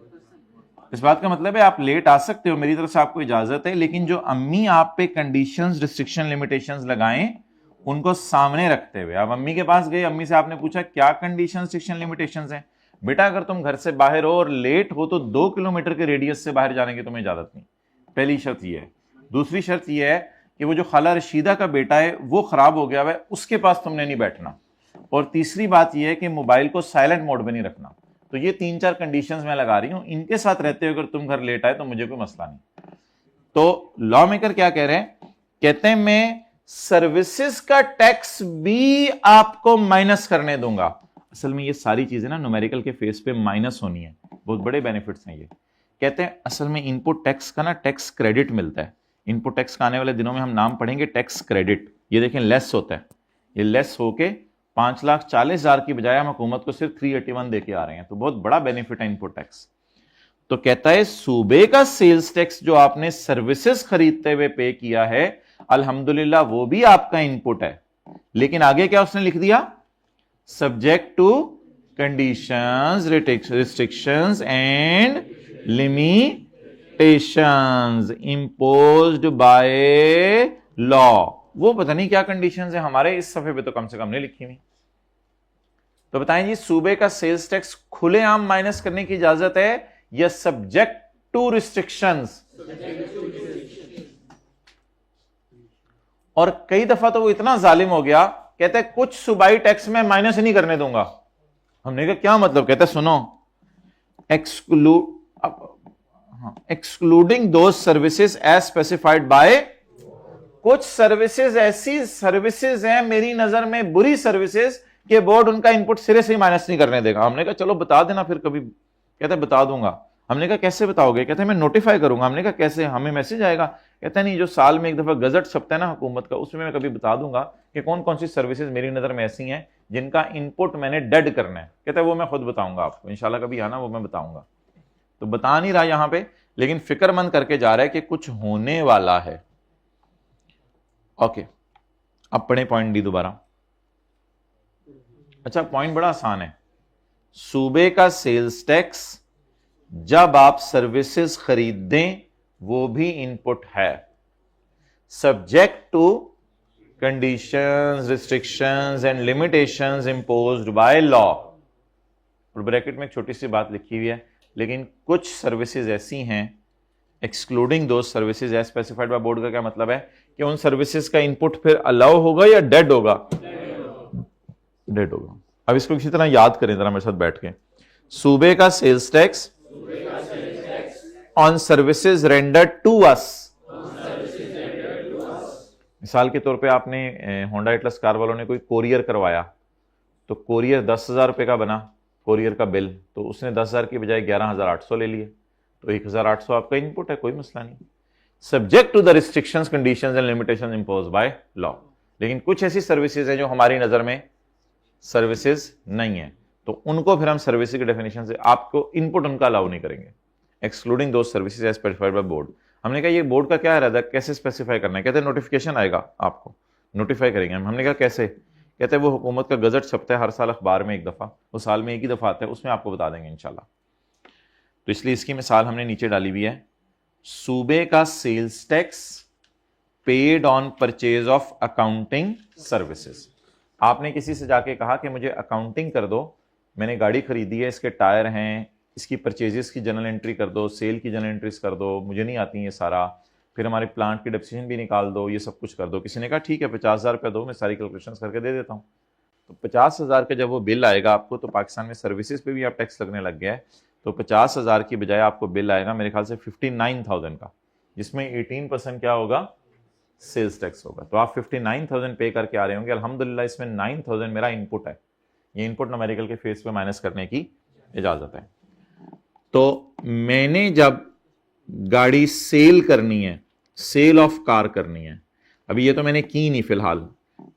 इस बात का मतलब है आप लेट आ सकते हो, मेरी तरफ से आपको इजाजत है, लेकिन जो अम्मी आप पे कंडीशंस, रिस्ट्रिक्शन, लिमिटेशंस लगाएं उनको सामने रखते हुए। आप अम्मी के पास गए, अम्मी से आपने पूछा क्या कंडीशन, रिस्ट्रिक्शन, लिमिटेशंस हैं? बेटा अगर तुम घर से बाहर हो और लेट हो तो 2 किलोमीटर के रेडियस से बाहर जाने की तुम्हें इजाजत नहीं। पहली शर्त यह है। दूसरी शर्त यह है कि वो जो खाला रशीदा का बेटा है वो खराब हो गया है, उसके पास तुमने नहीं बैठना। और तीसरी बात यह है कि मोबाइल को साइलेंट मोड में नहीं रखना। तो ये 3-4 कंडीशंस मैं लगा रही हूं, इनके साथ रहते हुए अगर तुम घर लेट आए तो मुझे कोई मसला नहीं। तो लॉ मेकर क्या कह रहे हैं? कहते हैं मैं सर्विसेज का टैक्स भी आपको माइनस करने दूंगा। असल में ये सारी चीजें ना न्यूमेरिकल के फेस पे माइनस होनी है, बहुत बड़े बेनिफिट्स हैं ये। कहते हैं असल में इनपुट टैक्स का ना टैक्स क्रेडिट मिलता है। इनपुट टैक्स का आने वाले दिनों में हम नाम पढ़ेंगे टैक्स क्रेडिट। ये देखें लेस होता है, ये लेस होके 5,40,000 की बजाय हम हुकूमत को सिर्फ 381 देके आ रहे हैं, तो बहुत बड़ा बेनिफिट है इनपुट टैक्स। तो कहता है सूबे का सेल्स टैक्स जो आपने सर्विसेज खरीदते हुए पे किया है अल्हम्दुलिल्लाह वो भी आपका इनपुट है, लेकिन आगे क्या उसने लिख दिया? Subject to conditions, restrictions and limitations imposed by law. वो पता नहीं क्या कंडीशंस है, हमारे इस सफे पे तो कम से कम नहीं लिखी हुई। तो बताएं जी सूबे का सेल्स टैक्स खुलेआम माइनस करने की इजाजत है या सब्जेक्ट टू रिस्ट्रिक्शंस? और कई दफा तो वो इतना जालिम हो गया, कहते हैं कुछ सूबाई टैक्स में माइनस ही नहीं करने दूंगा। हमने कहा क्या मतलब? कहते हैं सुनो, excluding those services as specified by. कुछ सर्विसेज ऐसी सर्विसेज हैं मेरी नजर में बुरी सर्विसेज के बोर्ड उनका इनपुट सिरे से ही माइनस नहीं करने देगा। हमने कहा चलो बता देना फिर कभी। कहते हैं बता दूंगा। हमने कहा कैसे बताओगे? कहते हैं मैं नोटिफाई करूंगा। हमने कहा कैसे? हमें मैसेज आएगा। कहते हैं नहीं, जो साल में एक दफा गजट छपता है ना हुकूमत का, उसमें मैं कभी बता दूंगा कि कौन कौन सी सर्विसेज मेरी नजर में ऐसी हैं जिनका इनपुट मैंने डेड करना है। कहते हैं वो मैं खुद बताऊंगा आपको, इंशाल्लाह कभी आना वो मैं बताऊंगा। तो बता नहीं रहा यहां पे, लेकिन फिक्रमंद करके जा रहा है कि कुछ होने वाला है। ओके, अब पढ़े पॉइंट डी दोबारा। अच्छा पॉइंट बड़ा आसान है। सूबे का सेल्स टैक्स जब आप सर्विसेज खरीदें वो भी इनपुट है, subject to conditions, restrictions and limitations imposed by law. और ब्रैकेट में एक छोटी सी बात लिखी हुई है, लेकिन कुछ सर्विसेज ऐसी हैं excluding those services as specified by board का क्या मतलब है कि उन सर्विसेज का इनपुट फिर अलाउ होगा या डेड होगा? डेड होगा। अब इसको किसी तरह याद करें जरा मेरे साथ बैठ के। सूबे का sales tax on services rendered to us. मिसाल के तौर पे आपने होंडा एटलस कार वालों ने कोई कोरियर करवाया, तो कोरियर 10,000 रुपए का बना, कोरियर का बिल, तो उसने 10,000 की बजाय 11,800 ले लिए, तो 1,800 आपका इनपुट है, कोई मसला नहीं, subject to the restrictions conditions and limitations imposed by law. लेकिन कुछ ऐसी सर्विसेज हैं जो हमारी नजर में सर्विसेज नहीं है, तो उनको फिर हम सर्विसेज के डेफिनेशन से आपको इनपुट उनका अलाउ नहीं करेंगे, excluding those services as specified by board. हमने कहा ये बोर्ड का क्या इरादा, कैसे स्पेसिफाई करना है? कहते हैं नोटिफिकेशन आएगा, आपको नोटिफाई करेंगे हम। हमने कहा कैसे? कहते हैं वो हुकूमत का गजट छपता है हर साल अखबार में एक दफा, वो साल में एक ही दफा आता है, उसमें आपको बता देंगे इंशाल्लाह। तो इसलिए इसकी मिसाल हमने नीचे डाली हुई है। सूबे का sales tax paid on purchase of accounting services. आपने किसी से जाके कहा कि मुझे अकाउंटिंग कर दो, मैंने गाड़ी खरीदी है, इसके टायर हैं, इसकी परचेजेस की जनरल एंट्री कर दो, सेल की जनरल एंट्रीज कर दो, मुझे नहीं आती ये सारा, फिर हमारे प्लांट की डेप्रिसिएशन भी निकाल दो, ये सब कुछ कर दो। किसी ने कहा ठीक है 50,000 रुपया दो, मैं सारी कैलकुलेशन करके दे देता हूँ। तो 50,000 का जब वो बिल आएगा आपको, तो पाकिस्तान में सर्विसेज पे भी आप टैक्स लगने लग गया है, तो 50,000 की बजाय आपको बिल आएगा मेरे ख्याल से 59,000 का, जिसमें 18% क्या होगा, सेल्स टैक्स होगा। तो आप 59,000 पे करके आ रहे होंगे, अल्हम्दुलिल्लाह इसमें 9,000 मेरा इनपुट है, ये इनपुट न्यूमेरिकल के फेस पे माइनस करने की इजाजत है। तो मैंने जब गाड़ी सेल करनी है, सेल ऑफ कार करनी है, अभी ये तो मैंने की नहीं फिलहाल,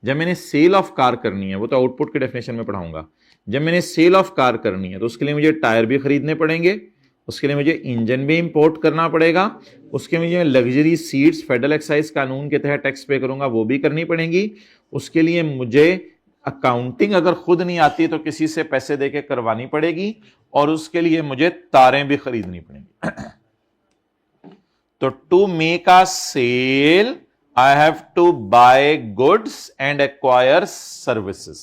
जब मैंने सेल ऑफ कार करनी है, वो तो आउटपुट के डेफिनेशन में पढ़ाऊंगा, जब मैंने सेल ऑफ कार करनी है तो उसके लिए मुझे टायर भी खरीदने पड़ेंगे, उसके लिए मुझे इंजन भी इंपोर्ट करना पड़ेगा, उसके मुझे लग्जरी सीट्स फेडरल एक्साइज कानून के तहत टैक्स पे करूंगा वो भी करनी पड़ेंगी, उसके लिए मुझे अकाउंटिंग अगर खुद नहीं आती तो किसी से पैसे देके करवानी पड़ेगी, और उसके लिए मुझे तारें भी खरीदनी पड़ेंगी। तो to make a sale I have to buy goods and acquire services.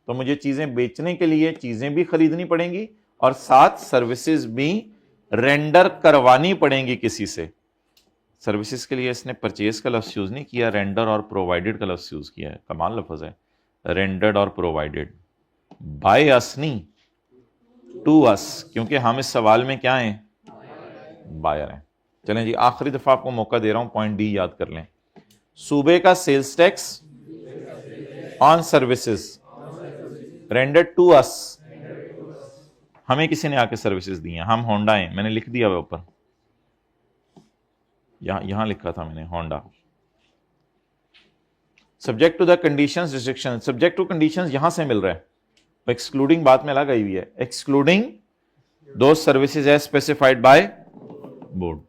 तो मुझे चीजें बेचने के लिए चीजें भी खरीदनी पड़ेंगी और साथ सर्विसेज भी रेंडर करवानी पड़ेंगी किसी से। सर्विसेज के लिए इसने परचेज का लफ्ज यूज नहीं किया, रेंडर और प्रोवाइडेड का लफ्ज यूज किया है, कमाल लफ्ज है, रेंडर्ड और प्रोवाइडेड, बाय अस नहीं, टू अस, क्योंकि हम इस सवाल में क्या हैं, बायर हैं। चलें जी, आखिरी दफा आपको मौका दे रहा हूं, पॉइंट डी याद कर लें। सूबे का sales tax on services rendered to us, हमें किसी ने आके सर्विसेज दी हैं, हम होंडा हैं, मैंने लिख दिया हुआ ऊपर, यहां लिखा था मैंने Honda. Subject to the conditions restriction, subject to conditions यहां से मिल रहा है, एक्सक्लूडिंग बात में लगा हुई है, excluding those services as specified by board.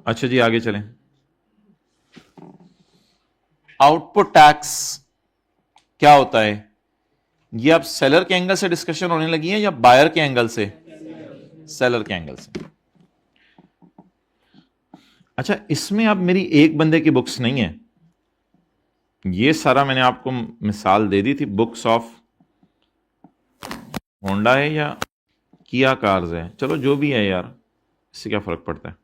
अच्छा जी आगे चलें। आउटपुट टैक्स क्या होता है? ये अब सेलर के एंगल से डिस्कशन होने लगी है या बायर के एंगल से? सेलर के एंगल से। अच्छा, इसमें अब मेरी एक बंदे की बुक्स नहीं है, ये सारा मैंने आपको मिसाल दे दी थी, बुक्स ऑफ होंडा है या किया कार्स है, चलो जो भी है यार, इससे क्या फर्क पड़ता है,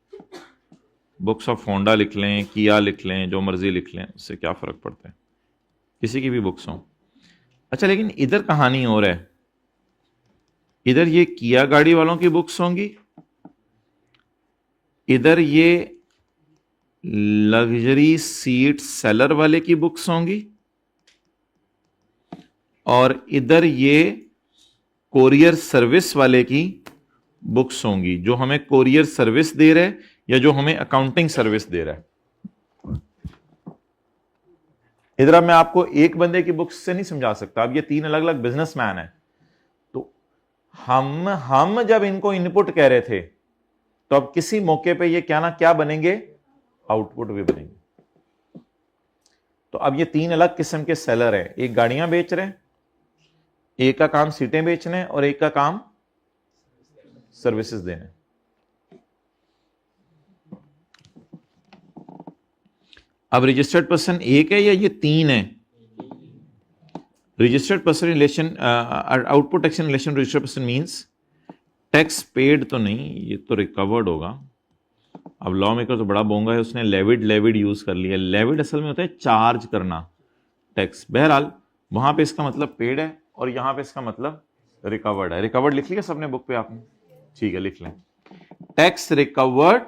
बुक्स ऑफ होंडा लिख लें, किया लिख लें, जो मर्जी लिख लें, उससे क्या फर्क पड़ता है, किसी की भी बुक्स हों। अच्छा, लेकिन इधर कहानी और है, इधर ये किया गाड़ी वालों की बुक्स होंगी, इधर ये लग्जरी सीट सेलर वाले की बुक्स होंगी, और इधर ये कोरियर सर्विस वाले की बुक्स होंगी, जो हमें कोरियर सर्विस दे रहा है या जो हमें अकाउंटिंग सर्विस दे रहा है। इधर अब मैं आपको एक बंदे की बुक्स से नहीं समझा सकता, अब ये तीन अलग अलग बिजनेसमैन है, तो हम जब इनको इनपुट कह रहे थे, तो अब किसी मौके पे ये क्या ना क्या बनेंगे, आउटपुट भी बनेंगे। तो अब ये तीन अलग किस्म के सेलर है, एक गाड़ियां बेच रहे हैं, एक का काम सीटें बेचने हैं, और एक का काम सर्विसेज देने। अब रजिस्टर्ड पर्सन एक है या ये तीन है? Registered person relation, output tax in relation registered person means tax paid तो नहीं, ये तो रिकवर्ड होगा। अब लॉ मेकर तो बड़ा बोंगा है, उसने लेविड यूज कर लिया। लेविड असल में होता है चार्ज करना, टैक्स। बहरहाल वहां पे इसका मतलब पेड है और यहां पे इसका मतलब रिकवर्ड है। रिकवर्ड लिख लिया सबने बुक पे आपने? ठीक है, लिख लें। Tax recovered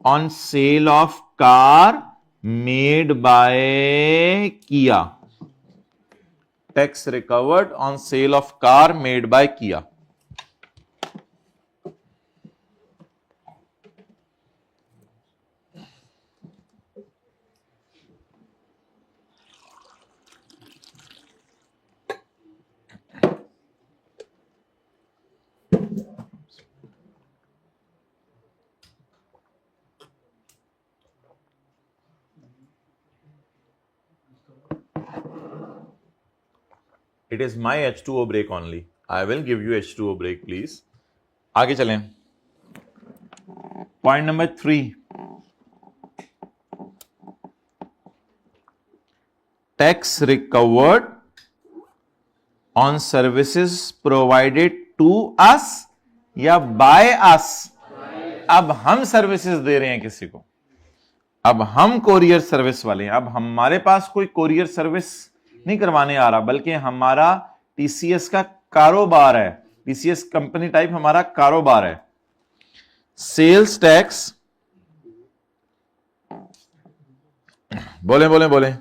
on sale of car made by किया। Tax recovered on sale of car made by किया। It is my H2O break only. I will give you H2O break, please. आगे चलें। Point number 3, tax recovered on services provided to us या by अस। अब हम services दे रहे हैं किसी को, अब हम कोरियर सर्विस वाले हैं, अब हमारे पास कोई कोरियर सर्विस नहीं करवाने आ रहा, बल्कि हमारा टीसीएस का कारोबार है, टीसीएस कंपनी टाइप हमारा कारोबार है। सेल्स टैक्स, बोले बोले बोले,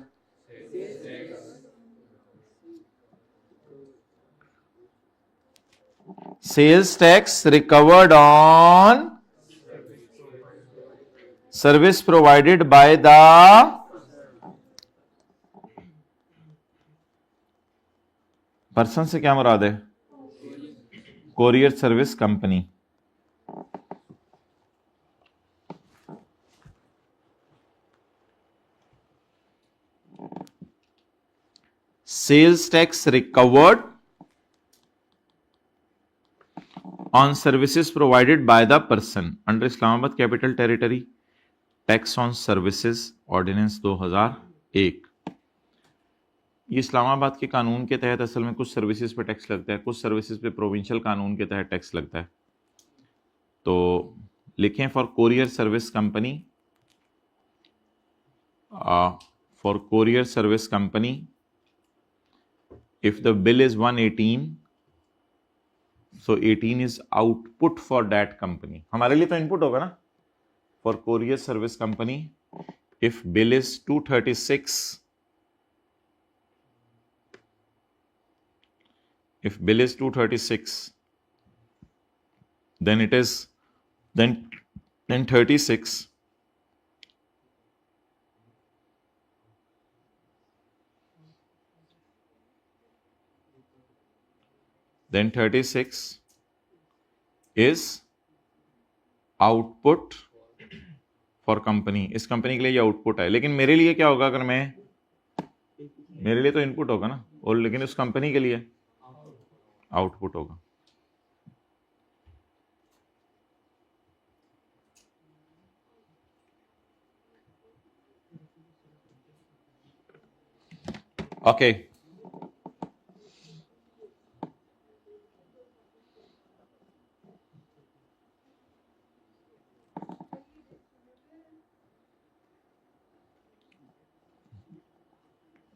sales tax recovered on service provided by the person से क्या मुराद है? Courier service company. Sales tax recovered on services provided by the person under Islamabad capital territory tax on services ordinance 2001। ये इस्लामाबाद के कानून के तहत असल में कुछ सर्विसेज पे टैक्स लगता है, कुछ सर्विसेज पे प्रोविंशियल कानून के तहत टैक्स लगता है। तो लिखें for courier service company, for courier service company if the bill is 118, so 18 is output for that company. हमारे लिए तो इनपुट होगा ना। For courier service company if bill is 236, if bill is 236, then it is then 36 then 36 is output for company. इस company के लिए ये output है, लेकिन मेरे लिए क्या होगा? अगर मैं, मेरे लिए तो इनपुट होगा ना, और लेकिन उस कंपनी के लिए आउटपुट होगा। ओके,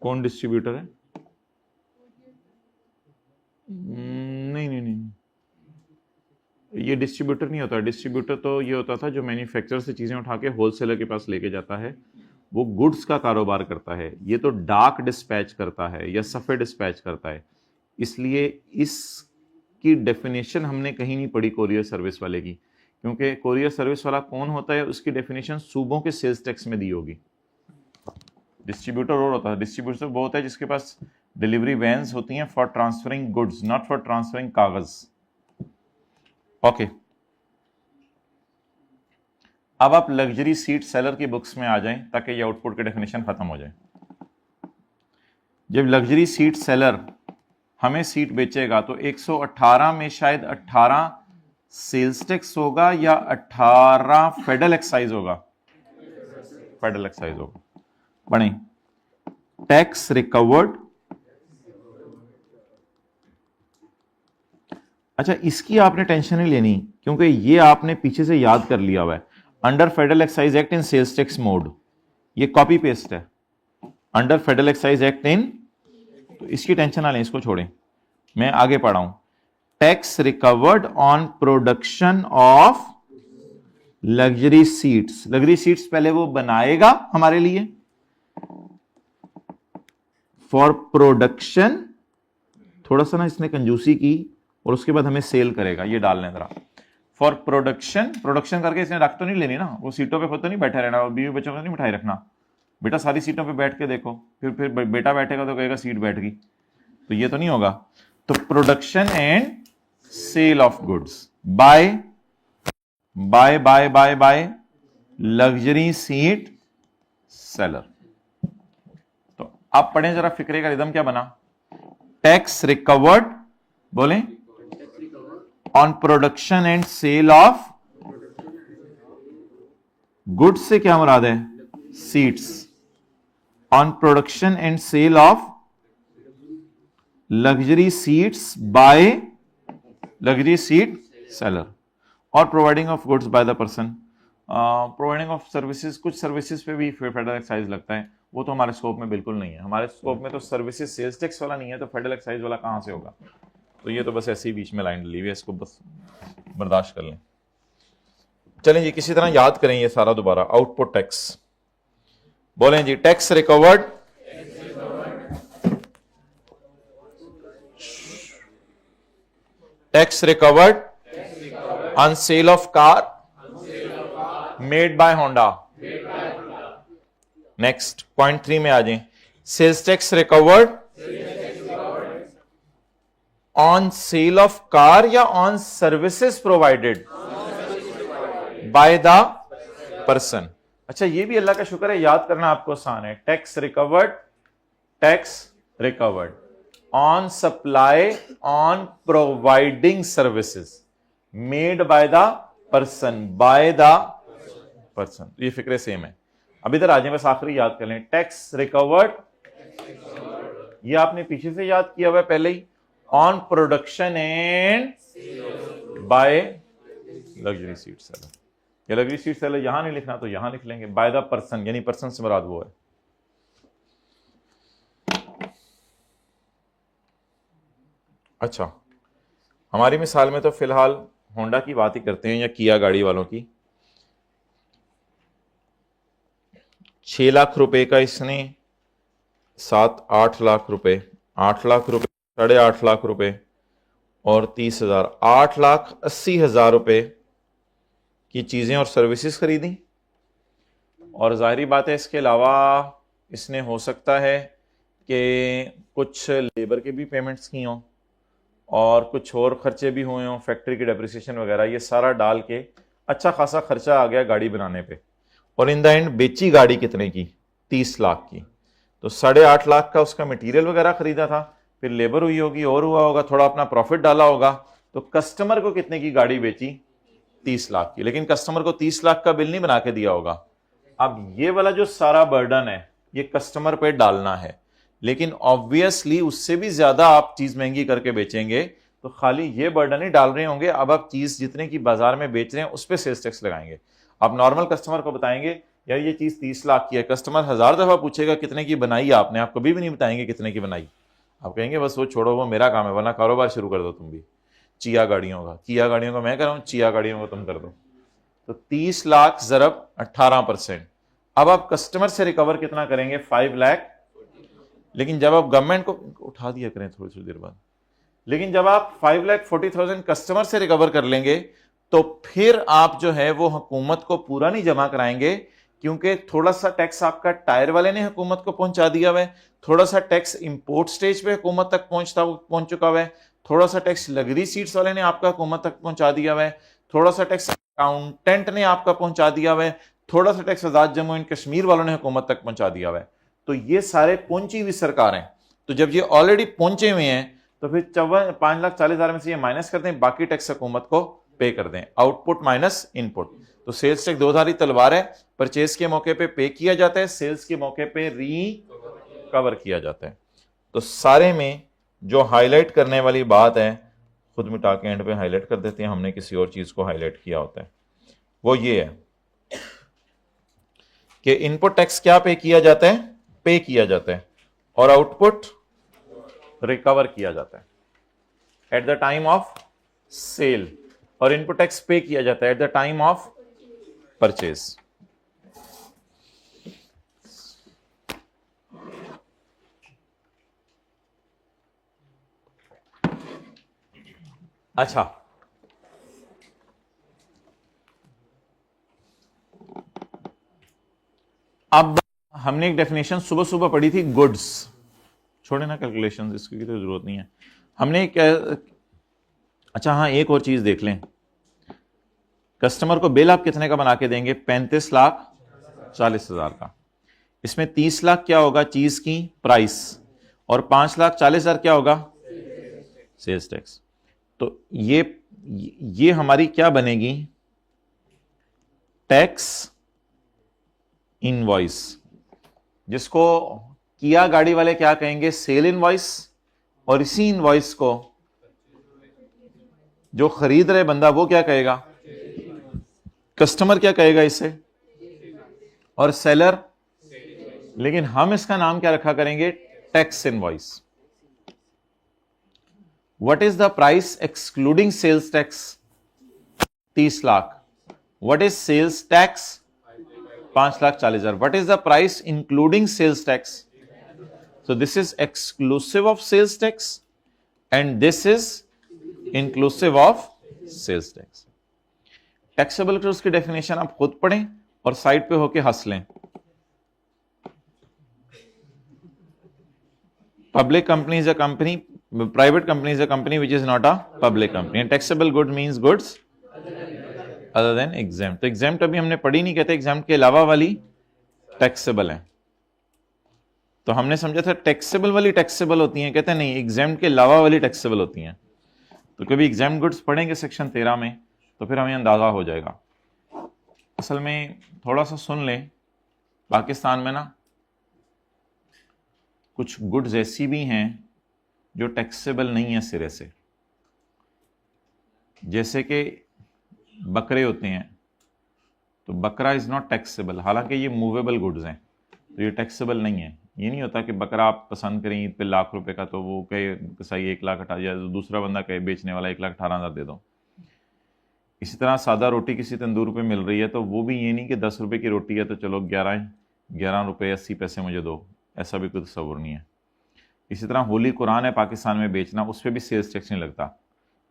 कौन डिस्ट्रीब्यूटर है? नहीं नहीं नहीं, ये डिस्ट्रीब्यूटर नहीं होता। डिस्ट्रीब्यूटर तो ये होता था जो मैन्युफैक्चरर से चीज़ें उठा के होलसेलर के पास लेके जाता है, वो गुड्स का कारोबार करता है। ये तो डाक डिस्पैच करता है या सफ़े डिस्पैच करता है, इसलिए इसकी डेफिनेशन हमने कहीं नहीं पढ़ी कोरियर सर्विस वाले की, क्योंकि कोरियर सर्विस वाला कौन होता है उसकी डेफिनेशन सूबों के सेल्स टैक्स में दी होगी। डिस्ट्रीब्यूटर और होता है, डिस्ट्रीब्यूटर वो होता है जिसके पास डिलीवरी वैन्स होती हैं for transferring goods, not for transferring कागज। ओके, अब आप लग्जरी सीट सेलर की बुक्स में आ जाएं ताकि ये आउटपुट की डेफिनेशन खत्म हो जाए। जब लग्जरी सीट सेलर हमें सीट बेचेगा तो 118 में शायद 18 सेल्स टैक्स होगा या 18 फेडरल एक्साइज होगा? फेडरल एक्साइज होगा। पढ़ें, टैक्स रिकवर्ड, अच्छा इसकी आपने टेंशन नहीं लेनी क्योंकि ये आपने पीछे से याद कर लिया हुआ है। Under federal excise act in sales tax mode, ये कॉपी पेस्ट है। Under federal excise act in, तो इसकी टेंशन ना लें, इसको छोड़ें, मैं आगे पढ़ा हूं। Tax recovered on production of luxury seats. Luxury seats पहले वो बनाएगा हमारे लिए फॉर प्रोडक्शन, थोड़ा सा ना इसने कंजूसी की, और उसके बाद हमें सेल करेगा, ये डाल लें जरा। फॉर प्रोडक्शन, प्रोडक्शन करके इसने रख तो नहीं लेनी ना, वो सीटों पे खुद तो नहीं बैठा रहना, और बीवी बच्चों को नहीं बिठाई रखना, बेटा सारी सीटों पे बैठ के देखो, फिर बेटा बैठेगा तो कहेगा सीट बैठ गई, तो ये तो नहीं होगा। तो production and sale of goods by by by by by luxury seat seller. तो आप पढ़ें जरा, फिक्रे का रिदम क्या बना। टैक्स रिकवर्ड, बोले, on production and sale of goods से क्या मुराद है, seats, on production and sale of luxury seats by luxury seat seller, और providing of goods by the person. Providing of services, कुछ सर्विसेज पे भी फेडरल एक्साइज लगता है, वो तो हमारे स्कोप में बिल्कुल नहीं है। हमारे स्कोप में तो सर्विसेज सेल्स टैक्स वाला नहीं है, तो फेडरल एक्साइज वाला कहां से होगा। तो ये तो बस ऐसे ही बीच में लाइन डली हुई है, इसको बस बर्दाश्त कर लें। चलें जी, किसी तरह याद करें ये सारा दोबारा। आउटपुट टैक्स, बोलें जी, tax recovered tax recovered on sale of car made by Honda. Next point 3 में आ जाएं। Sales tax recovered on sale of car या on services provided by the person. अच्छा, ये भी अल्लाह का शुक्र है, याद करना आपको आसान है। Tax recovered on supply on providing services made by the person, ये फिक्रे सेम है। अब इधर आ जाए, बस आखिरी याद कर लें। टैक्स रिकवर्ड, ये आपने पीछे से याद किया हुआ है पहले ही, on production and by luxury seat seller. ये लग्जरी सीट सेलर यहां नहीं लिखना तो यहां लिख लेंगे, बाय द पर्सन, यानी पर्सन से मुराद वो है। अच्छा, हमारी मिसाल में तो फिलहाल होंडा की बात ही करते हैं, या किया गाड़ी वालों की। 6 लाख रुपए का इसने 7-8 लाख रुपए, 8 लाख रुपए, 8.5 लाख रुपए और 30,000, 8,80,000 रुपए की चीजें और सर्विसेज खरीदी। और जाहिर बात है, इसके अलावा इसने हो सकता है कि कुछ लेबर के भी पेमेंट्स की हों और कुछ और खर्चे भी हुए हों, फैक्ट्री की डेप्रिसिएशन वगैरह, ये सारा डाल के अच्छा खासा खर्चा आ गया गाड़ी बनाने पे। और इन द एंड बेची गाड़ी कितने की, 30 लाख की। तो 8.5 लाख का उसका मटेरियल वगैरह खरीदा था, फिर लेबर हुई होगी और हुआ होगा, थोड़ा अपना प्रॉफिट डाला होगा, तो कस्टमर को कितने की गाड़ी बेची, 30 लाख की। लेकिन कस्टमर को 30 लाख का बिल नहीं बना के दिया होगा। अब ये वाला जो सारा बर्डन है ये कस्टमर पे डालना है, लेकिन ऑब्वियसली उससे भी ज्यादा आप चीज महंगी करके बेचेंगे तो खाली ये बर्डन ही डाल रहे होंगे। अब आप चीज जितने की बाजार में बेच रहे हैं उस पर सेल्स टैक्स लगाएंगे। आप नॉर्मल कस्टमर को बताएंगे यार ये चीज 30 लाख की है, कस्टमर 1000 दफा पूछेगा कितने की बनाई आपने, आप कभी भी नहीं बताएंगे कितने की बनाई। आप कहेंगे बस वो छोड़ो, वो मेरा काम है, वरना कारोबार शुरू कर दो तुम भी। किया गाड़ियों का मैं कर रहा हूं, चिया गाड़ियों का तुम कर दो। तो 30 लाख ज़रब 18%। अब आप कस्टमर से रिकवर कितना करेंगे, 5 लाख। लेकिन जब आप गवर्नमेंट को उठा दिया करें थोड़ी देर बाद, लेकिन जब आप 5,40,000 कस्टमर से रिकवर कर लेंगे तो फिर आप जो है वो हुकूमत को पूरा नहीं जमा कराएंगे, क्योंकि थोड़ा सा टैक्स आपका टायर वाले ने हुकूमत को पहुंचा दिया हुआ है, थोड़ा सा टैक्स इंपोर्ट स्टेज पे हुकूमत तक पहुंच चुका हुआ है, थोड़ा सा टैक्स लग्जरी सीट्स वाले ने आपका हुकूमत तक पहुंचा दिया हुआ है, थोड़ा सा टैक्स अकाउंटेंट ने आपका पहुंचा दिया हुआ है, थोड़ा सा tax Azad Jammu and Kashmir वालों ने हुकूमत तक पहुंचा दिया हुआ है। तो ये सारे पहुंची हुई सरकार हैं। तो जब ये ऑलरेडी पहुंचे हुए हैं तो फिर 5,40,000 में से ये माइनस कर दें, बाकी टैक्स हुकूमत को पे कर दें। Output minus input. तो सेल्स टैक्स दो-धारी तलवार है, परचेज के मौके पे किया जाता है, सेल्स के मौके पे रिकवर किया जाता है। तो सारे में जो हाईलाइट करने वाली बात है, खुद मिटा के एंड पे हाईलाइट कर देते हैं, हमने किसी और चीज को हाईलाइट किया होता है, वो ये है कि इनपुट टैक्स क्या पे किया जाता है, पे किया जाता है और आउटपुट रिकवर किया जाता है at the time of sale, और इनपुट टैक्स पे किया जाता है at the time of purchase. अच्छा, अब हमने एक डेफिनेशन सुबह सुबह पढ़ी थी, गुड्स। छोड़े ना कैलकुलेशन, इसकी तो जरूरत नहीं है। हमने अच्छा हाँ, एक और चीज देख लें, कस्टमर को बिल आप कितने का बना के देंगे? 35,40,000 का। इसमें 30 लाख क्या होगा? चीज की प्राइस, और 5,40,000 क्या होगा? Sales tax. तो ये हमारी क्या बनेगी? टैक्स इनवॉइस, जिसको किया गाड़ी वाले क्या कहेंगे? Sale invoice. और इसी इनवॉइस को जो खरीद रहे बंदा वो क्या कहेगा? कस्टमर क्या कहेगा इसे? और सेलर, लेकिन हम इसका नाम क्या रखा करेंगे? Tax invoice. What is the price excluding sales tax? 30 lakh. What is sales tax? 5,40,000। What is the price including sales tax? So this is exclusive of sales tax and this is inclusive of sales tax. Taxable goods की definition आप खुद पढ़ें और side पे होके हंस लें। Public company is a company, private company is a company which is not a public company. And taxable good means goods other than exempt. तो exempt अभी हमने पढ़ी नहीं, कहते exempt के अलावा वाली taxable है। तो हमने समझा था टैक्सेबल वाली टैक्सेबल होती हैं, कहते हैं नहीं, एग्जाम्ड के अलावा वाली टैक्सेबल होती हैं। तो कभी एग्जाम्ड गुड्स पढ़ेंगे सेक्शन 13 में तो फिर हमें अंदाजा हो जाएगा। असल में थोड़ा सा सुन लें, पाकिस्तान में ना कुछ गुड्स ऐसी भी हैं जो टैक्सेबल नहीं है सिरे से, जैसे कि बकरे होते हैं, तो बकरा इज नॉट टैक्सेबल, हालांकि ये मूवेबल गुड्स हैं, तो ये टैक्सेबल नहीं है। ये नहीं होता कि बकरा आप पसंद करें ईद पे ₹1,00,000 का, तो वो कहे कसाई 1,00,000 हटा जाए, तो दूसरा बंदा कहे बेचने वाला 1,18,000 दे दो। इसी तरह सादा रोटी किसी तंदूर पे मिल रही है तो वो भी ये नहीं कि ₹10 की रोटी है तो चलो 11 रुपये 80 पैसे मुझे दो, ऐसा भी कोई तस्वुर नहीं है। इसी तरह होली कुरान है पाकिस्तान में बेचना, उस पर भी सेल्स टैक्स नहीं लगता।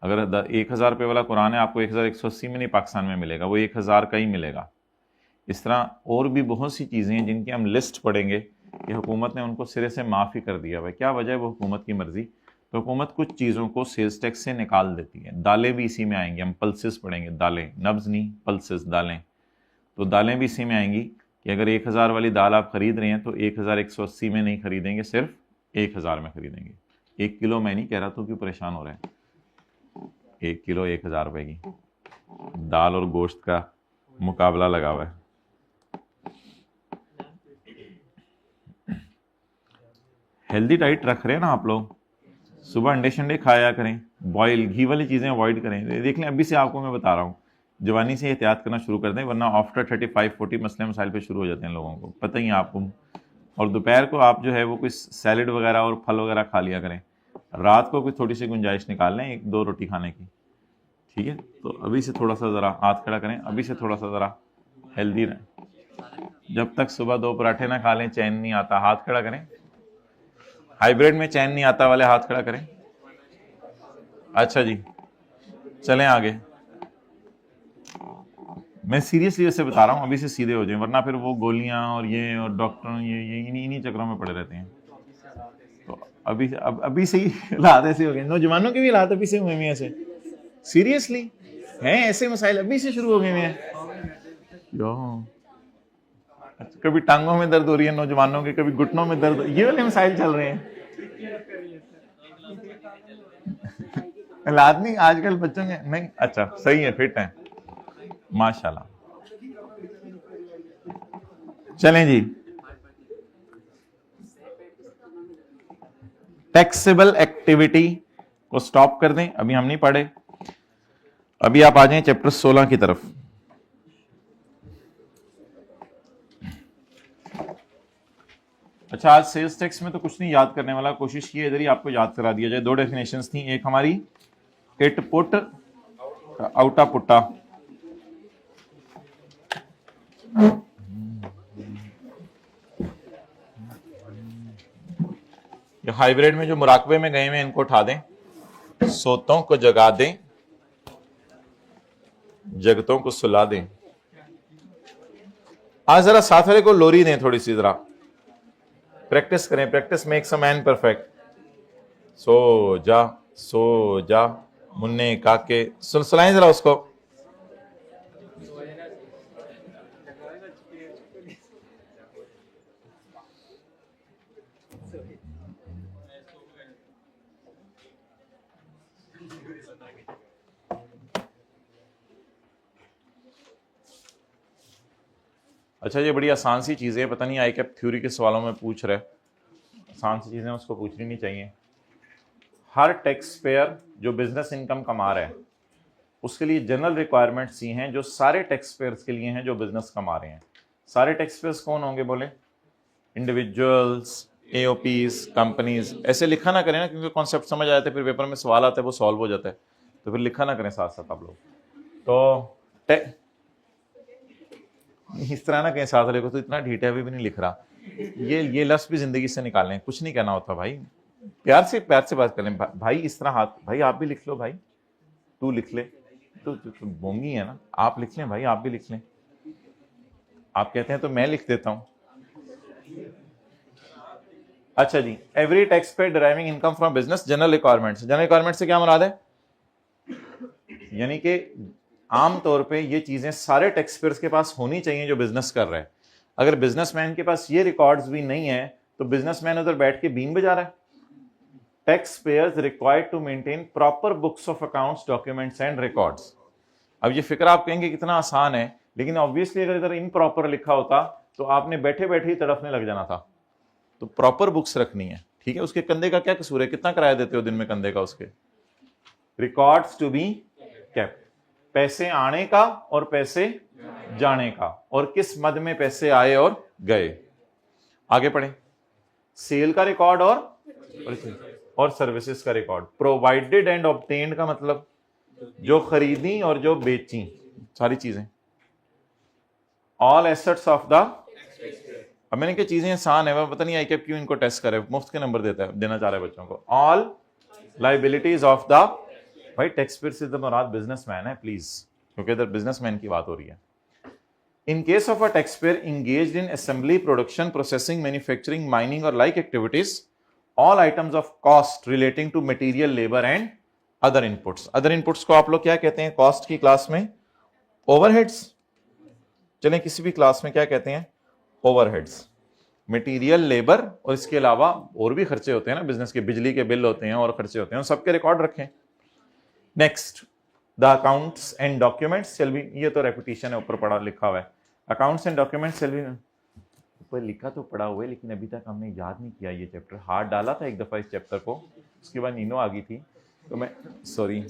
अगर 1,000 रुपये वाला कुरान है आपको 1,180 में नहीं पाकिस्तान में मिलेगा, वो 1,000 का ही मिलेगा। इस तरह और भी बहुत सी चीज़ें हैं जिनकी हम लिस्ट पढ़ेंगे कि हुकूमत ने उनको सिरे से माफ़ी कर दिया। भाई क्या वजह है? वो हुकूमत की मर्ज़ी। तो हुकूमत कुछ चीज़ों को सेल्स टैक्स से निकाल देती है। दालें भी इसी में आएंगी, हम पल्सेस पढ़ेंगे, दालें, नब्ज़ नहीं, पल्सेस, दालें। तो दालें भी इसी में आएंगी कि अगर 1,000 वाली दाल आप ख़रीद रहे हैं तो 1,180 में नहीं ख़रीदेंगे, सिर्फ 1,000 में ख़रीदेंगे। 1 किलो मैं नहीं कह रहा, तो क्यों परेशान हो रहे हैं? 1 किलो 1,000 रुपये की दाल और गोश्त का मुकाबला लगा हुआ है। हेल्दी डाइट रख रहे हैं ना आप लोग, सुबह अंडे शंडे खाया करें, बॉयल घी वाली चीज़ें अवॉइड करें। देख लें, अभी से आपको मैं बता रहा हूँ, जवानी से एहतियात करना शुरू कर दें, वरना आफ्टर 35-40 मसले मसाइल पे शुरू हो जाते हैं लोगों को, पता ही है आपको। और दोपहर को आप जो है वो कोई सैलड वगैरह और फल वगैरह खा लिया करें, रात को कोई थोड़ी सी गुंजाइश निकाल लें 1-2 रोटी खाने की, ठीक है? तो अभी से थोड़ा सा ज़रा हाथ खड़ा करें, अभी से थोड़ा सा ज़रा हेल्दी रहें। जब तक सुबह 2 पराठे ना खा लें चैन नहीं आता। हाथ खड़ा करें, हाइब्रिड में चैन नहीं आता वाले हाथ खड़ा करें। अच्छा जी, चलें आगे। मैं सीरियसली ऐसे बता रहा हूँ, अभी से सीधे हो जाएं, वरना फिर वो गोलियां और ये और डॉक्टर ये इन्हीं चक्रों में पड़े रहते हैं। तो अभी से ही हालात ऐसे हो गए, नौजवानों के भी हालात अभी से हुए हैं ऐसे, सीरियसली हैं ऐसे मसाइल अभी से शुरू हो गए हैं। कभी टांगों में दर्द हो रही है नौजवानों के, कभी घुटनों में दर्द, ये वाले मसाइल चल रहे हैं। हालात नहीं आजकल बच्चों के नहीं, अच्छा सही है, फिट है माशाल्लाह। चलें जी, टैक्सेबल एक्टिविटी को स्टॉप कर दें, अभी हम नहीं पढ़े। अभी आप आ जाएं चैप्टर 16 की तरफ। अच्छा, आज सेल्स टैक्स में तो कुछ नहीं याद करने वाला, कोशिश की इधर ही आपको याद करा दिया जाए। दो डेफिनेशंस थी, एक हमारी इट पुट आउटा पुट्टा, ये हाइब्रिड में जो मुराकबे में गए हुए इनको उठा दें, सोतों को जगा दें, जगतों को सुला दें। आज जरा साथ वाले को लोरी दें थोड़ी सी, जरा प्रैक्टिस करें। Practice makes a man perfect. सो जा मुन्ने काके, सुलाएं जरा उसको। अच्छा, ये बड़ी आसान सी चीजें, पता नहीं आई कैप थ्योरी के सवालों में पूछ रहे, आसान सी चीजें उसको पूछनी नहीं चाहिए। हर टैक्स पेयर जो बिजनेस इनकम कमा रहा है उसके लिए जनरल रिक्वायरमेंट्स ये हैं जो सारे टैक्स पेयर्स के लिए हैं जो बिजनेस कमा रहे हैं। सारे टैक्स पेयर्स कौन होंगे बोले? Individuals, AOPs, companies. ऐसे लिखा ना करें ना, क्योंकि कॉन्सेप्ट समझ आते फिर पेपर में सवाल आता है वो सॉल्व हो जाता है, तो फिर लिखा ना करें साथ साथ आप लोग। तो इस तरह ना कहीं साथ वाले को तो इतना ढीठा भी नहीं लिख रहा, ये लफ्ज भी जिंदगी से निकालने, कुछ नहीं कहना होता भाई, प्यार से बात कर लें भाई, इस तरह हाथ, भाई आप भी लिख लो, भाई तू लिख ले, तो बोंगी है ना, आप लिख लें भाई, आप भी लिख लें। आप कहते हैं तो मैं लिख देता हूं। अच्छा जी, every tax payer deriving income from business general requirements. General requirement से क्या मुराद है? यानी कि आमतौर पे ये चीजें सारे टैक्स पेयर्स के पास होनी चाहिए जो बिजनेस कर रहे हैं। अगर बिजनेसमैन के पास ये रिकॉर्ड्स भी नहीं है तो बिजनेसमैन उधर बैठ के बीन बजा रहा है। Tax payers required to maintain proper books of accounts, documents and records. अब ये फिक्र आप कहेंगे कितना आसान है, लेकिन ऑब्वियसली अगर इधर इनप्रॉपर लिखा होता तो आपने बैठे बैठे ही तड़फने लग जाना था। तो प्रॉपर बुक्स रखनी है, ठीक है। उसके कंधे का क्या कसूर है? कितना किराया देते हो दिन में कंधे का उसके? रिकॉर्ड्स टू बी केप्ट, पैसे आने का और पैसे जाने का, और किस मद में पैसे आए और गए। आगे पढ़े। सेल का रिकॉर्ड और सर्विसेज का रिकॉर्ड। प्रोवाइडेड एंड ऑब्टेन्ड का मतलब जो खरीदी और जो बेची, सारी चीजें। ऑल एसेट्स ऑफ द, अब मैंने क्या चीजें आसान है, पता नहीं आई कैप क्यों इनको टेस्ट करे, मुफ्त के नंबर देना चाह रहे हैं बच्चों को। ऑल लाइबिलिटीज ऑफ द, भाई टैक्स पेयर से मुराद बिजनेसमैन है प्लीज, क्योंकि इधर बिजनेसमैन की बात हो रही है। In case of a tax payer engaged in assembly, production, processing, manufacturing, mining और like activities, all items of cost relating to material, labour and other inputs. Other inputs को आप लोग क्या कहते हैं कॉस्ट की क्लास में? ओवरहेड्स। चलें किसी भी क्लास में क्या कहते हैं? ओवरहेड्स। मटेरियल, लेबर और इसके अलावा और भी खर्चे होते हैं ना बिजनेस के, बिजली के बिल होते हैं और खर्चे होते हैं, सबके रिकॉर्ड रखें। Next, the accounts and documents shall be, ये तो रेपिटेशन है, ऊपर पढ़ा लिखा हुआ है। Accounts and documents shall be, ऊपर लिखा तो पड़ा हुआ है लेकिन अभी तक हमने याद नहीं किया ये चैप्टर। हाथ डाला था एक दफा इस चैप्टर को, उसके बाद नीनो आ गई थी तो मैं sorry,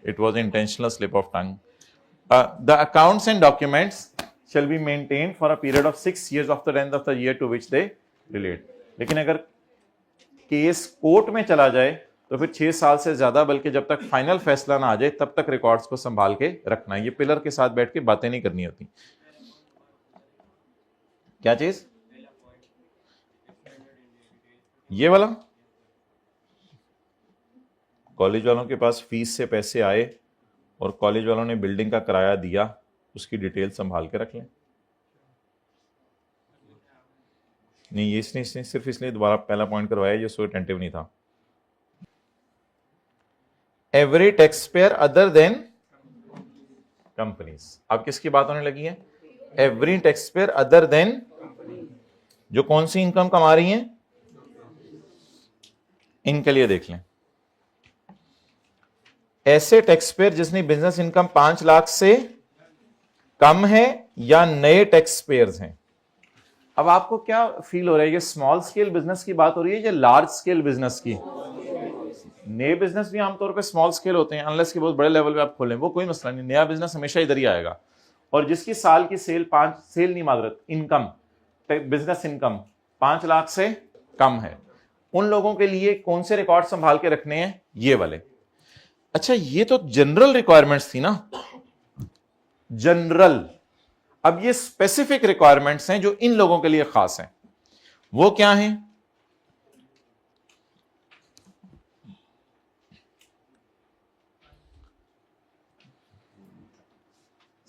it was intentional slip of tongue. The accounts and documents shall be maintained for a period of 6 years of the length of the year to which they relate। लेकिन अगर case court में चला जाए तो फिर 6 साल से ज्यादा, बल्कि जब तक फाइनल फैसला ना आ जाए तब तक रिकॉर्ड्स को संभाल के रखना है। ये पिलर के साथ बैठ के बातें नहीं करनी होती। क्या चीज? ये वाला कॉलेज वालों के पास फीस से पैसे आए और कॉलेज वालों ने बिल्डिंग का किराया दिया, उसकी डिटेल संभाल के रख लें। नहीं, ये इसने सिर्फ इसलिए दोबारा पहला पॉइंट करवाया जो सो अटेंटिव नहीं था। Every tax pair other than companies. अब किसकी बात होने लगी है? Every tax pair other than, जो कौन सी इनकम कमा रही हैं, इनके लिए देख लें। ऐसे टैक्स पेयर जिसने बिजनेस इनकम 5 लाख से कम है या नए टैक्स पेयर्स हैं। अब आपको क्या फील हो रहा है, ये स्मॉल स्केल बिजनेस की बात हो रही है या लार्ज स्केल बिजनेस की? नए बिजनेस भी आमतौर पे स्मॉल स्केल होते हैं, अनलेस कि बहुत बड़े लेवल पे आप खोलें, वो कोई मसला नहीं, नया बिजनेस हमेशा इधर ही आएगा। और जिसकी साल की सेल नहीं माजरत इनकम, बिजनेस इनकम 5 लाख से कम है, उन लोगों के लिए कौन से रिकॉर्ड संभाल के रखने हैं? ये वाले। अच्छा, ये तो जनरल रिक्वायरमेंट्स थी ना, जनरल। अब ये स्पेसिफिक रिक्वायरमेंट्स हैं जो इन लोगों के लिए खास हैं। वो क्या हैं?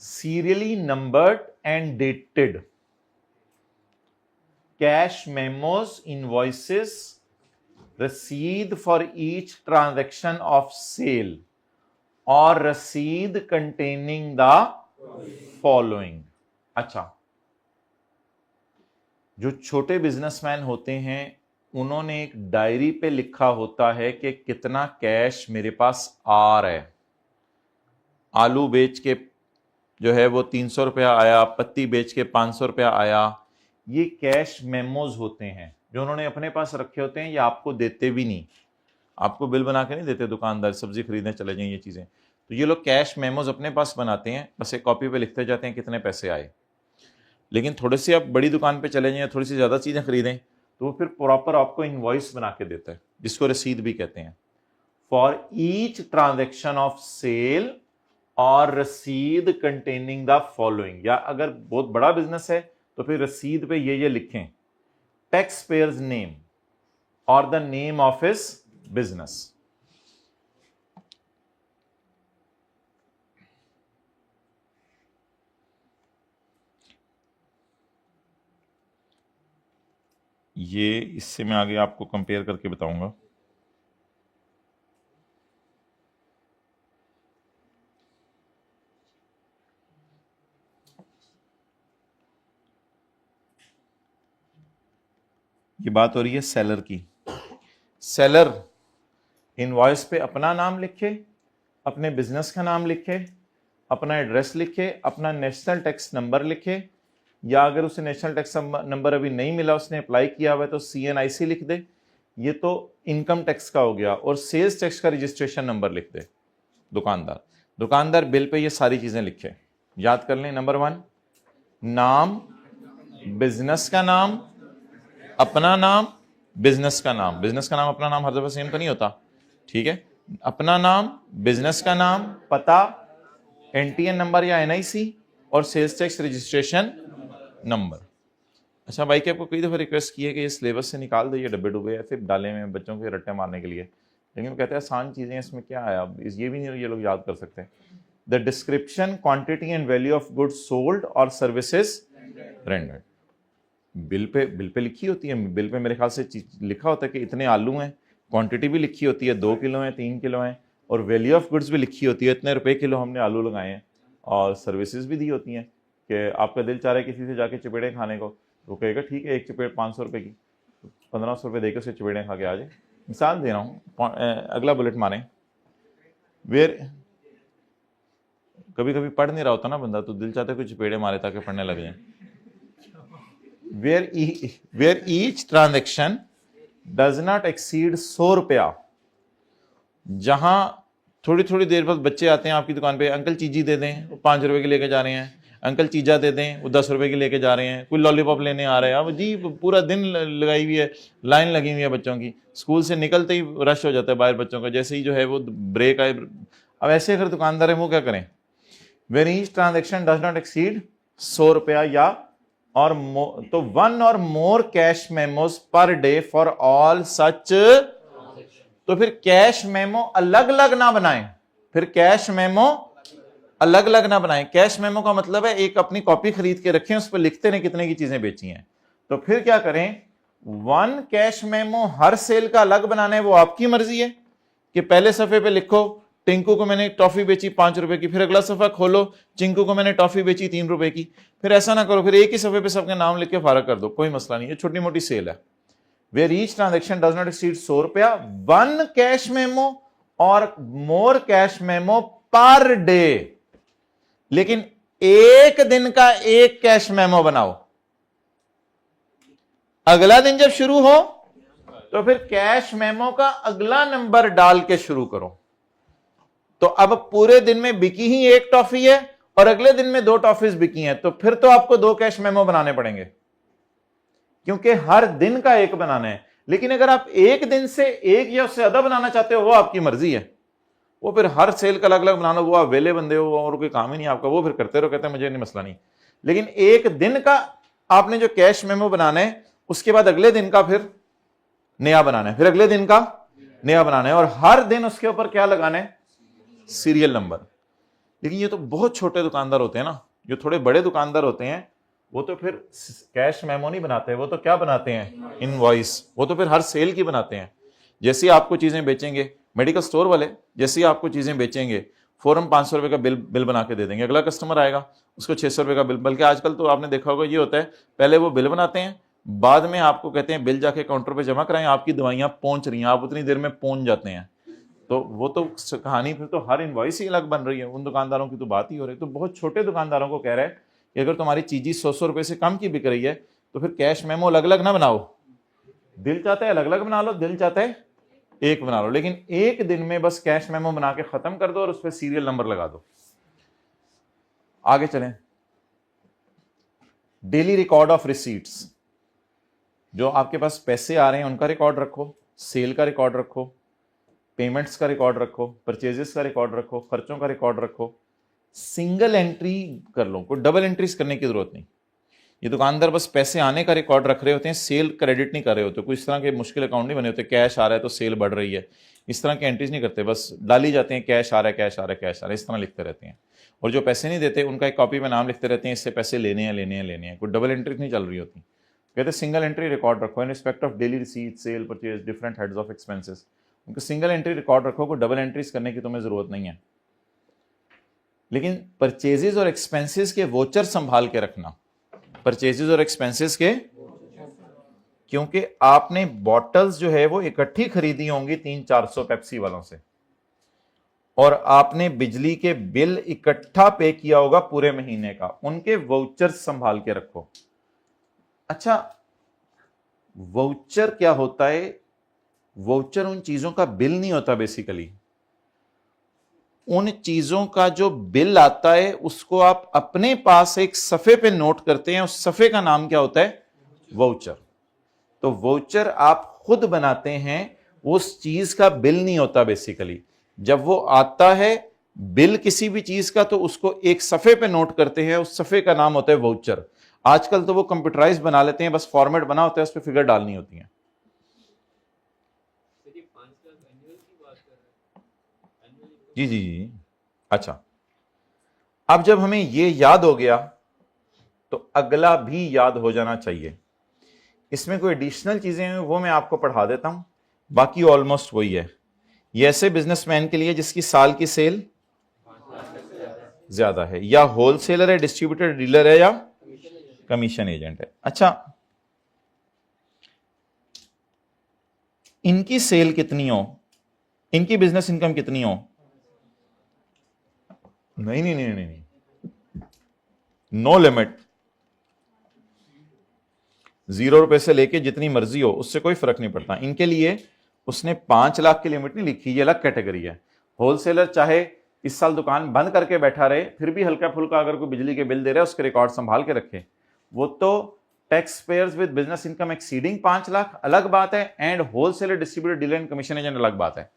Serially numbered and dated cash memos, invoices, रसीद for each transaction of sale और रसीद कंटेनिंग द फॉलोइंग। अच्छा, जो छोटे बिजनेसमैन होते हैं उन्होंने एक डायरी पे लिखा होता है कि कितना कैश मेरे पास आ रहा है। आलू बेच के जो है वो 300 रुपया आया, पत्ती बेच के 500 रुपया आया। ये कैश मेमोज होते हैं जो उन्होंने अपने पास रखे होते हैं, ये आपको देते भी नहीं, आपको बिल बना के नहीं देते दुकानदार, सब्जी खरीदने चले जाएं ये चीजें। तो ये लोग कैश मेमोज अपने पास बनाते हैं, बस एक कॉपी पे लिखते जाते हैं कितने पैसे आए। लेकिन थोड़ी सी आप बड़ी दुकान पे चले जाएं, थोड़ी सी ज्यादा चीजें खरीदें, तो वो फिर प्रॉपर आपको इनवॉइस बना के देता है, जिसको रसीद भी कहते हैं। For each transaction of sale और रसीद कंटेनिंग द फॉलोइंग, या अगर बहुत बड़ा बिजनेस है तो फिर रसीद पे ये लिखें, टैक्स पेयर्स नेम और the name of his business. ये इससे मैं आगे आपको कंपेयर करके बताऊंगा। ये बात हो रही है सेलर की। सेलर इनवॉइस पे अपना नाम लिखे, अपने बिजनेस का नाम लिखे, अपना एड्रेस लिखे, अपना नेशनल टैक्स नंबर लिखे, या अगर उसे नेशनल टैक्स नंबर अभी नहीं मिला, उसने अप्लाई किया हुआ है तो CNIC लिख दे, ये तो इनकम टैक्स का हो गया। और सेल्स टैक्स का रजिस्ट्रेशन नंबर लिख दे दुकानदार बिल पे ये सारी चीजें लिखे। याद कर लें, नंबर 1 नाम, बिजनेस का नाम, अपना नाम, बिजनेस का नाम। बिजनेस का नाम अपना नाम हर दफा सेम तो नहीं होता, ठीक है। अपना नाम, बिजनेस का नाम, पता, NTN नंबर या NIC और सेल्स टैक्स रजिस्ट्रेशन नंबर। अच्छा भाई, के आपको कई दफा रिक्वेस्ट की है कि ये सिलेबस से निकाल दो, ये डब्बे डुबे ऐसे डाले हुए बच्चों के रट्टे मारने के लिए, लेकिन वो कहते हैं आसान चीजें, इसमें क्या है, अब ये भी नहीं ये लोग याद कर सकते। The description, quantity and value of goods sold और सर्विसेज रेंडर्ड। बिल पे लिखी होती है, बिल पे मेरे ख्याल से लिखा होता है कि इतने आलू हैं, क्वांटिटी भी लिखी होती है 2 किलो हैं, 3 किलो हैं, और वैल्यू ऑफ गुड्स भी लिखी होती है, इतने रुपए किलो हमने आलू लगाए हैं। और सर्विसेज भी दी होती हैं कि आपका दिल चाह रहा है किसी से जाके चपेड़े खाने को, तो कहेगा ठीक है, एक चपेड़ 500 रुपये की, 1500 रुपये देकर उसे चपेड़े खा के आ जाए। मिसाल दे रहा हूँ, अगला बुलेट मारें। वेयर कभी कभी पढ़ नहीं रहा होता ना बंदा, तो दिल चाहता है कुछ चपेड़े मारे ताकि पढ़ने लग जाए। where each transaction does not exceed 100 रुपया। जहां थोड़ी थोड़ी देर बाद बच्चे आते हैं आपकी दुकान पे, अंकल चीजी दे दें, वो 5 रुपए की लेके जा रहे हैं, अंकल चीजा दे दें, वो 10 रुपए की लेके जा रहे हैं, कोई लॉलीपॉप लेने आ रहे हैं। अब जी पूरा दिन लगाई हुई है, लाइन लगी हुई है बच्चों की, स्कूल से निकलते ही रश हो जाता है बाहर बच्चों का, जैसे ही जो है वो ब्रेक आए। अब ऐसे अगर दुकानदार है वो क्या करें? Where each transaction does not exceed 100 रुपया या और तो 1 or more cash memos per day for all such. तो फिर कैश मेमो अलग अलग ना बनाएं, फिर कैश मेमो अलग अलग ना बनाएं। कैश मेमो का मतलब है एक अपनी कॉपी खरीद के रखें, उस पर लिखते रहे कितने की चीजें बेची हैं। तो फिर क्या करें, 1 कैश मेमो हर सेल का अलग बनाना है, वो आपकी मर्जी है कि पहले सफे पे लिखो टिंकू को मैंने टॉफी बेची 5 रुपए की, फिर अगला सफा खोलो चिंकू को मैंने टॉफी बेची 3 रुपए की। फिर ऐसा ना करो, फिर एक ही सफे पे सबके नाम लिख के फारग कर दो, कोई मसला नहीं है, छोटी मोटी सेल है। Where each transaction does not exceed 100 रुपया, 1 cash memo or more cash memo per day. लेकिन एक दिन का एक कैश मेमो बनाओ, अगला दिन जब शुरू हो तो फिर कैश मेमो का अगला नंबर डाल के शुरू करो। तो अब पूरे दिन में बिकी ही 1 टॉफी है और अगले दिन में 2 टॉफीज बिकी हैं, तो फिर तो आपको 2 कैश मेमो बनाने पड़ेंगे। क्योंकि हर दिन का एक बनाना है। लेकिन अगर आप एक दिन से एक या उससे ज्यादा बनाना चाहते हो, वो आपकी मर्जी है। वो फिर हर सेल का अलग अलग बनाना, वो आप वेले बंदे हो और कोई काम ही नहीं आपका, वो फिर करते रहो, कहते हैं मुझे नहीं मसला नहीं। लेकिन एक दिन का आपने जो कैश मेमो बनाना है, उसके बाद अगले दिन का फिर नया बनाना है, फिर अगले दिन का नया बनाना है, और हर दिन उसके ऊपर क्या लगाना है, सीरियल नंबर। लेकिन ये तो बहुत छोटे दुकानदार होते हैं ना, जो थोड़े बड़े दुकानदार होते हैं वो तो फिर कैश मेमो नहीं बनाते, वो तो क्या बनाते हैं, इनवॉइस। वो तो फिर हर सेल की बनाते हैं। जैसे आपको चीजें बेचेंगे, मेडिकल स्टोर वाले जैसे आपको चीजें बेचेंगे, फौरन 500 रुपए का बिल बना के दे देंगे। अगला कस्टमर आएगा, उसको 600 रुपए का बिल, बल्कि आजकल तो आपने देखा होगा ये होता है, पहले वो बिल बनाते हैं, बाद में आपको कहते हैं बिल जाके काउंटर पे जमा कराएं, आपकी दवाइयां पहुंच रही हैं, आप उतनी देर में पहुंच जाते हैं। तो वो तो कहानी, फिर तो हर इनवॉइस ही अलग बन रही है। उन दुकानदारों की तो बात ही हो रही है। तो बहुत छोटे दुकानदारों को कह रहे हैं कि अगर तुम्हारी चीज 100 रुपए से कम की बिक रही है तो फिर कैश मेमो अलग अलग ना बनाओ। दिल चाहता है अलग अलग बना लो, दिल चाहता है एक बना लो, लेकिन एक दिन में बस कैश मेमो बना के खत्म कर दो और उस पर सीरियल नंबर लगा दो। आगे चलें। डेली रिकॉर्ड ऑफ रिसीट्स, जो आपके पास पैसे आ रहे हैं उनका रिकॉर्ड रखो, सेल का रिकॉर्ड रखो, पेमेंट्स का रिकॉर्ड रखो, परचेजेस का रिकॉर्ड रखो, खर्चों का रिकॉर्ड रखो। सिंगल एंट्री कर लो, कोई डबल एंट्रीज करने की जरूरत नहीं। ये दुकानदार बस पैसे आने का रिकॉर्ड रख रहे होते हैं, सेल क्रेडिट नहीं कर रहे होते। कोई इस तरह के मुश्किल अकाउंट नहीं बने होते, कैश आ रहा है तो सेल बढ़ रही है, इस तरह की एंट्रीज नहीं करते। बस डाली जाते हैं कैश आ रहा है, कैश आ रहा है, कैश आ रहा है, इस तरह लिखते रहते हैं। और जो पैसे नहीं देते उनका एक कॉपी में नाम लिखते रहते हैं, इससे पैसे लेने हैं, लेने हैं, लेने हैं। कोई डबल एंट्रीज नहीं चल रही होती। कहते सिंगल एंट्री रिकॉर्ड रखो in respect of daily receipt, sale, purchase, different heads of expenses. उनको सिंगल एंट्री रिकॉर्ड रखो, कोई डबल एंट्रीज करने की तुम्हें जरूरत नहीं है। लेकिन परचेजेस और एक्सपेंसेस के वोचर संभाल के रखना, परचेजेस और एक्सपेंसेस के, क्योंकि आपने बॉटल्स जो है वो इकट्ठी खरीदी होंगी 300-400 पेप्सी वालों से, और आपने बिजली के बिल इकट्ठा पे किया होगा पूरे महीने का, उनके वाउचर्स संभाल के रखो। अच्छा, वाउचर क्या होता है? वाउचर उन चीजों का बिल नहीं होता, बेसिकली उन चीजों का जो बिल आता है उसको आप अपने पास एक सफे पे नोट करते हैं, उस सफे का नाम क्या होता है? वाउचर। तो वाउचर आप खुद बनाते हैं, उस चीज का बिल नहीं होता बेसिकली। जब वो आता है बिल किसी भी चीज का, तो उसको एक सफे पे नोट करते हैं, उस सफे का नाम होता है वाउचर। आजकल तो वो कंप्यूटराइज बना लेते हैं, बस फॉर्मेट बना होता है, उस पर फिगर डालनी होती है। जी जी जी। अच्छा, अब जब हमें ये याद हो गया तो अगला भी याद हो जाना चाहिए। इसमें कोई एडिशनल चीजें हैं वो मैं आपको पढ़ा देता हूं, बाकी ऑलमोस्ट वही है। ये ऐसे बिजनेसमैन के लिए जिसकी साल की सेल ज्यादा है, या होलसेलर है, डिस्ट्रीब्यूटर, डीलर है, या कमीशन एजेंट है। अच्छा, इनकी सेल कितनी हो, इनकी बिजनेस इनकम कितनी हो? नहीं नहीं नहीं नहीं, नो लिमिट। 0 रुपए से लेके जितनी मर्जी हो, उससे कोई फर्क नहीं पड़ता इनके लिए। उसने 5 लाख की लिमिट नहीं लिखी, ये अलग कैटेगरी है। होलसेलर चाहे इस साल दुकान बंद करके बैठा रहे, फिर भी हल्का फुल्का अगर कोई बिजली के बिल दे रहा है उसके रिकॉर्ड संभाल के रखे। वो तो tax payers with business income exceeding 5 lakh अलग बात है, and wholesaler, distributor, dealer and commission agent अलग बात है।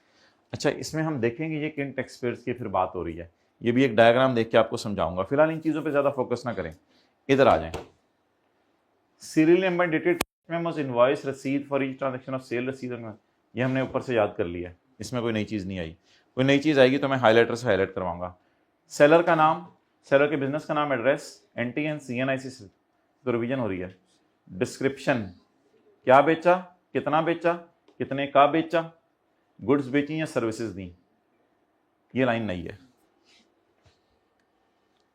अच्छा, इसमें हम देखेंगे ये किन टैक्स पेयर्स की फिर बात हो रही है, ये भी एक डायग्राम देख के आपको समझाऊंगा। फिलहाल इन चीजों पे ज्यादा फोकस ना करें, इधर आ जाएं। Serial number, dated memos, invoice, रसीद for each transaction of sale, रसीद, ये हमने ऊपर से याद कर लिया है, इसमें कोई नई चीज नहीं आई। कोई नई चीज आएगी तो मैं हाईलाइटर से हाईलाइट करवाऊंगा। सेलर का नाम, सेलर के बिजनेस का नाम, एड्रेस, NTN, CNIC तो रिवीजन हो रही है। डिस्क्रिप्शन, क्या बेचा, कितना बेचा, कितने का बेचा, गुड्स बेची या सर्विसेज दी, ये लाइन नहीं है।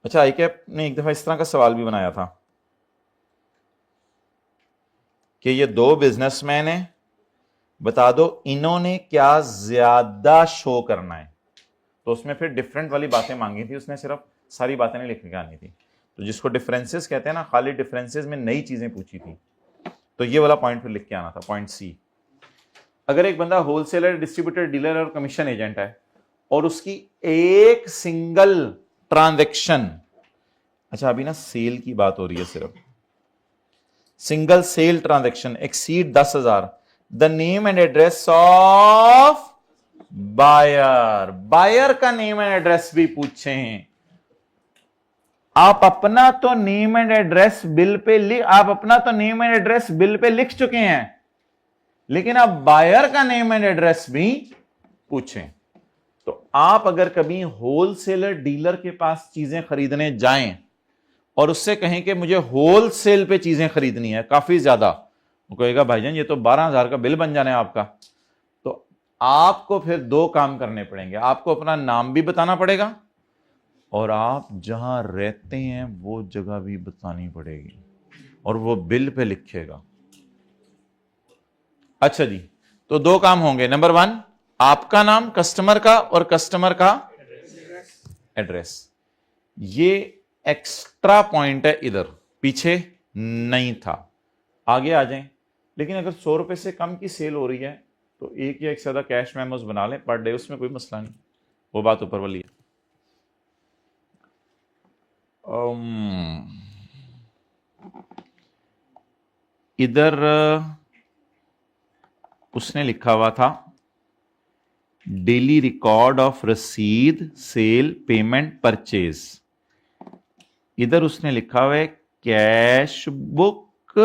अच्छा, ICAP ने एक दफा इस तरह का सवाल भी बनाया था कि ये 2 बिजनेसमैन हैं, बता दो इन्होंने क्या ज्यादा शो करना है। तो उसमें फिर डिफरेंट वाली बातें मांगी थी उसने, सिर्फ सारी बातें नहीं लिख के आनी थी। तो जिसको डिफरेंसेस कहते हैं ना, खाली डिफरेंसेस में नई चीजें पूछी थी, तो ये वाला पॉइंट फिर लिख के आना था, पॉइंट C। अगर एक बंदा होलसेलर, डिस्ट्रीब्यूटर, डीलर और कमीशन एजेंट है और उसकी एक सिंगल ट्रांजैक्शन, अच्छा अभी ना सेल की बात हो रही है सिर्फ, single sale transaction exceed 10,000, the name and address of buyer, buyer का नेम एंड एड्रेस भी पूछे हैं। आप अपना तो name and address bill pay लिख चुके हैं, लेकिन आप बायर का नेम एंड एड्रेस भी पूछें। तो आप अगर कभी होलसेलर डीलर के पास चीजें खरीदने जाएं और उससे कहें कि मुझे होलसेल पे चीजें खरीदनी है काफी ज्यादा, वो कहेगा भाईजान ये तो 12,000 का बिल बन जाना है आपका। तो आपको फिर दो काम करने पड़ेंगे, आपको अपना नाम भी बताना पड़ेगा और आप जहां रहते हैं वो जगह भी बतानी पड़ेगी, और वो बिल पे लिखेगा। अच्छा जी, तो दो काम होंगे। नंबर 1, आपका नाम कस्टमर का और कस्टमर का एड्रेस। ये एक्स्ट्रा पॉइंट है, इधर पीछे नहीं था, आगे आ जाएं। लेकिन अगर 100 रुपए से कम की सेल हो रही है तो एक या एक से ज्यादा कैश मेमोस बना लें पर डे, उसमें कोई मसला नहीं, वो बात ऊपर वाली है। इधर उसने लिखा हुआ था डेली रिकॉर्ड ऑफ रसीद, सेल, पेमेंट, परचेज। इधर उसने लिखा हुआ है कैश बुक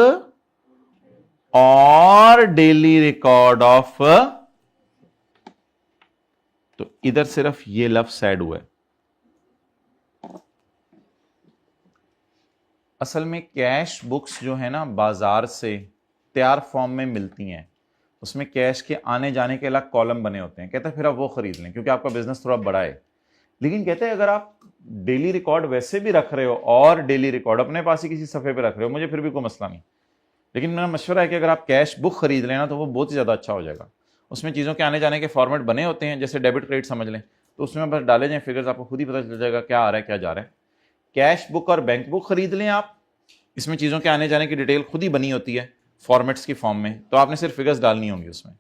और डेली रिकॉर्ड ऑफ, तो इधर सिर्फ ये लफ्ज ऐड हुआ है। असल में कैश बुक्स जो है ना बाजार से तैयार फॉर्म में मिलती हैं, उसमें कैश के आने जाने के अलग कॉलम बने होते हैं। कहते हैं फिर आप वो खरीद लें क्योंकि आपका बिजनेस थोड़ा बड़ा है। लेकिन कहते हैं अगर आप डेली रिकॉर्ड वैसे भी रख रहे हो और डेली रिकॉर्ड अपने पास ही किसी सफ़े पे रख रहे हो, मुझे फिर भी कोई मसला नहीं। लेकिन मेरा मशवरा है कि अगर आप कैश बुक खरीद लेना तो वो बहुत ही ज़्यादा अच्छा हो जाएगा। उसमें चीज़ों के आने जाने के फॉर्मेट बने होते हैं, जैसे डेबिट क्रेडिट समझ लें, तो उसमें बस डाले जाएँ फिगर्स, आपको खुद ही पता चल जाएगा क्या आ रहा है क्या जा रहा है। कैश बुक और बैंक बुक खरीद लें आप, इसमें चीज़ों के आने जाने की डिटेल खुद ही बनी होती है फॉर्मेट्स की फॉर्म में, तो आपने सिर्फ फिगर्स डालनी होंगी उसमें।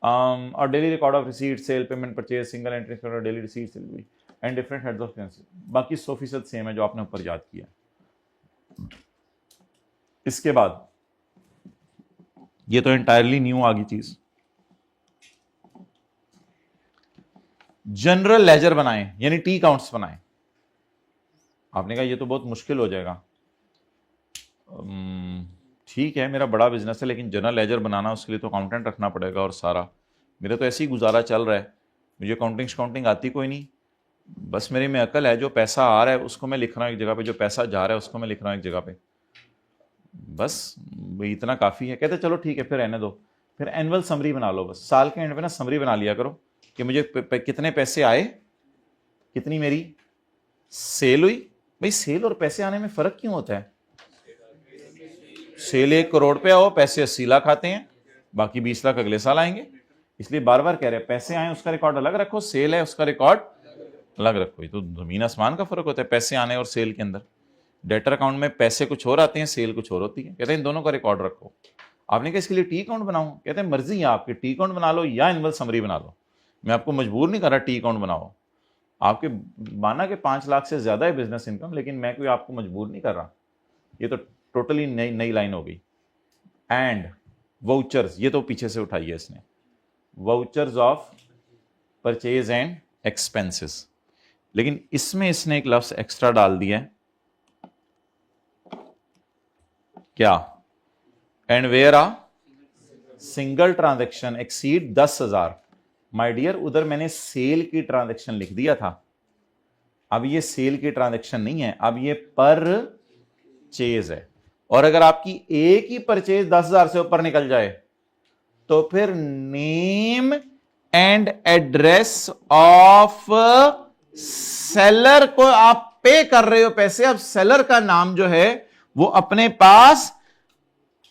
और daily record of receipt, sale, payment, purchase, single entry for daily receipt, sale and different heads of expenses. बाकी 100% सेम है जो आपने ऊपर याद किया। इसके बाद ये तो एंटायरली न्यू आ गई चीज, जनरल लेजर बनाएं, यानी टी काउंट्स बनाएं। आपने कहा ये तो बहुत मुश्किल हो जाएगा। ठीक है, मेरा बड़ा बिजनेस है, लेकिन जनरल लेजर बनाना उसके लिए तो अकाउंटेंट रखना पड़ेगा और सारा। मेरा तो ऐसे ही गुजारा चल रहा है, मुझे काउंटिंग आती कोई नहीं, बस मेरे में अकल है। जो पैसा आ रहा है उसको मैं लिख रहा हूँ एक जगह पे, जो पैसा जा रहा है उसको मैं लिख रहा हूँ एक जगह पे, बस इतना काफ़ी है। कहते चलो ठीक है फिर रहने दो, फिर एनुअल समरी बना लो। बस साल के एंड पे ना समरी बना लिया करो कि मुझे कितने पैसे आए, कितनी मेरी सेल हुई। भाई सेल और पैसे आने में फ़र्क क्यों होता है? सेल 1 करोड़ पे आओ, पैसे 80 लाख आते हैं, बाकी 20 लाख अगले साल आएंगे। इसलिए बार बार कह रहे हैं पैसे आए उसका रिकॉर्ड अलग रखो, सेल है उसका रिकॉर्ड अलग रखो। ये तो जमीन आसमान का फर्क होता है पैसे आने और सेल के अंदर। डेटर अकाउंट में पैसे कुछ और आते हैं, सेल कुछ और होती है। कहते हैं इन दोनों का रिकॉर्ड रखो। आपने कहा इसके लिए टी अकाउंट बनाऊं? कहते हैं मर्जी है आपकी, टी अकाउंट बना लो या एनुअल समरी बना लो, मैं आपको मजबूर नहीं कर रहा टी अकाउंट बनाओ। आपके माना कि 5 लाख से ज्यादा है बिजनेस इनकम, लेकिन मैं कोई आपको मजबूर नहीं कर रहा। ये तो टोटली नई लाइन हो गई। एंड वाउचर्स, ये तो पीछे से उठाई है इसने, vouchers of purchase and expenses. लेकिन इसमें इसने एक लफ्ज एक्स्ट्रा डाल दिया है, क्या? And where a single transaction exceed 10,000। My dear, उधर मैंने सेल की ट्रांजैक्शन लिख दिया था, अब ये सेल की ट्रांजैक्शन नहीं है, अब ये परचेज है। और अगर आपकी एक ही परचेज 10,000 से ऊपर निकल जाए तो फिर name and address of seller को आप पे कर रहे हो पैसे, अब सेलर का नाम जो है वो अपने पास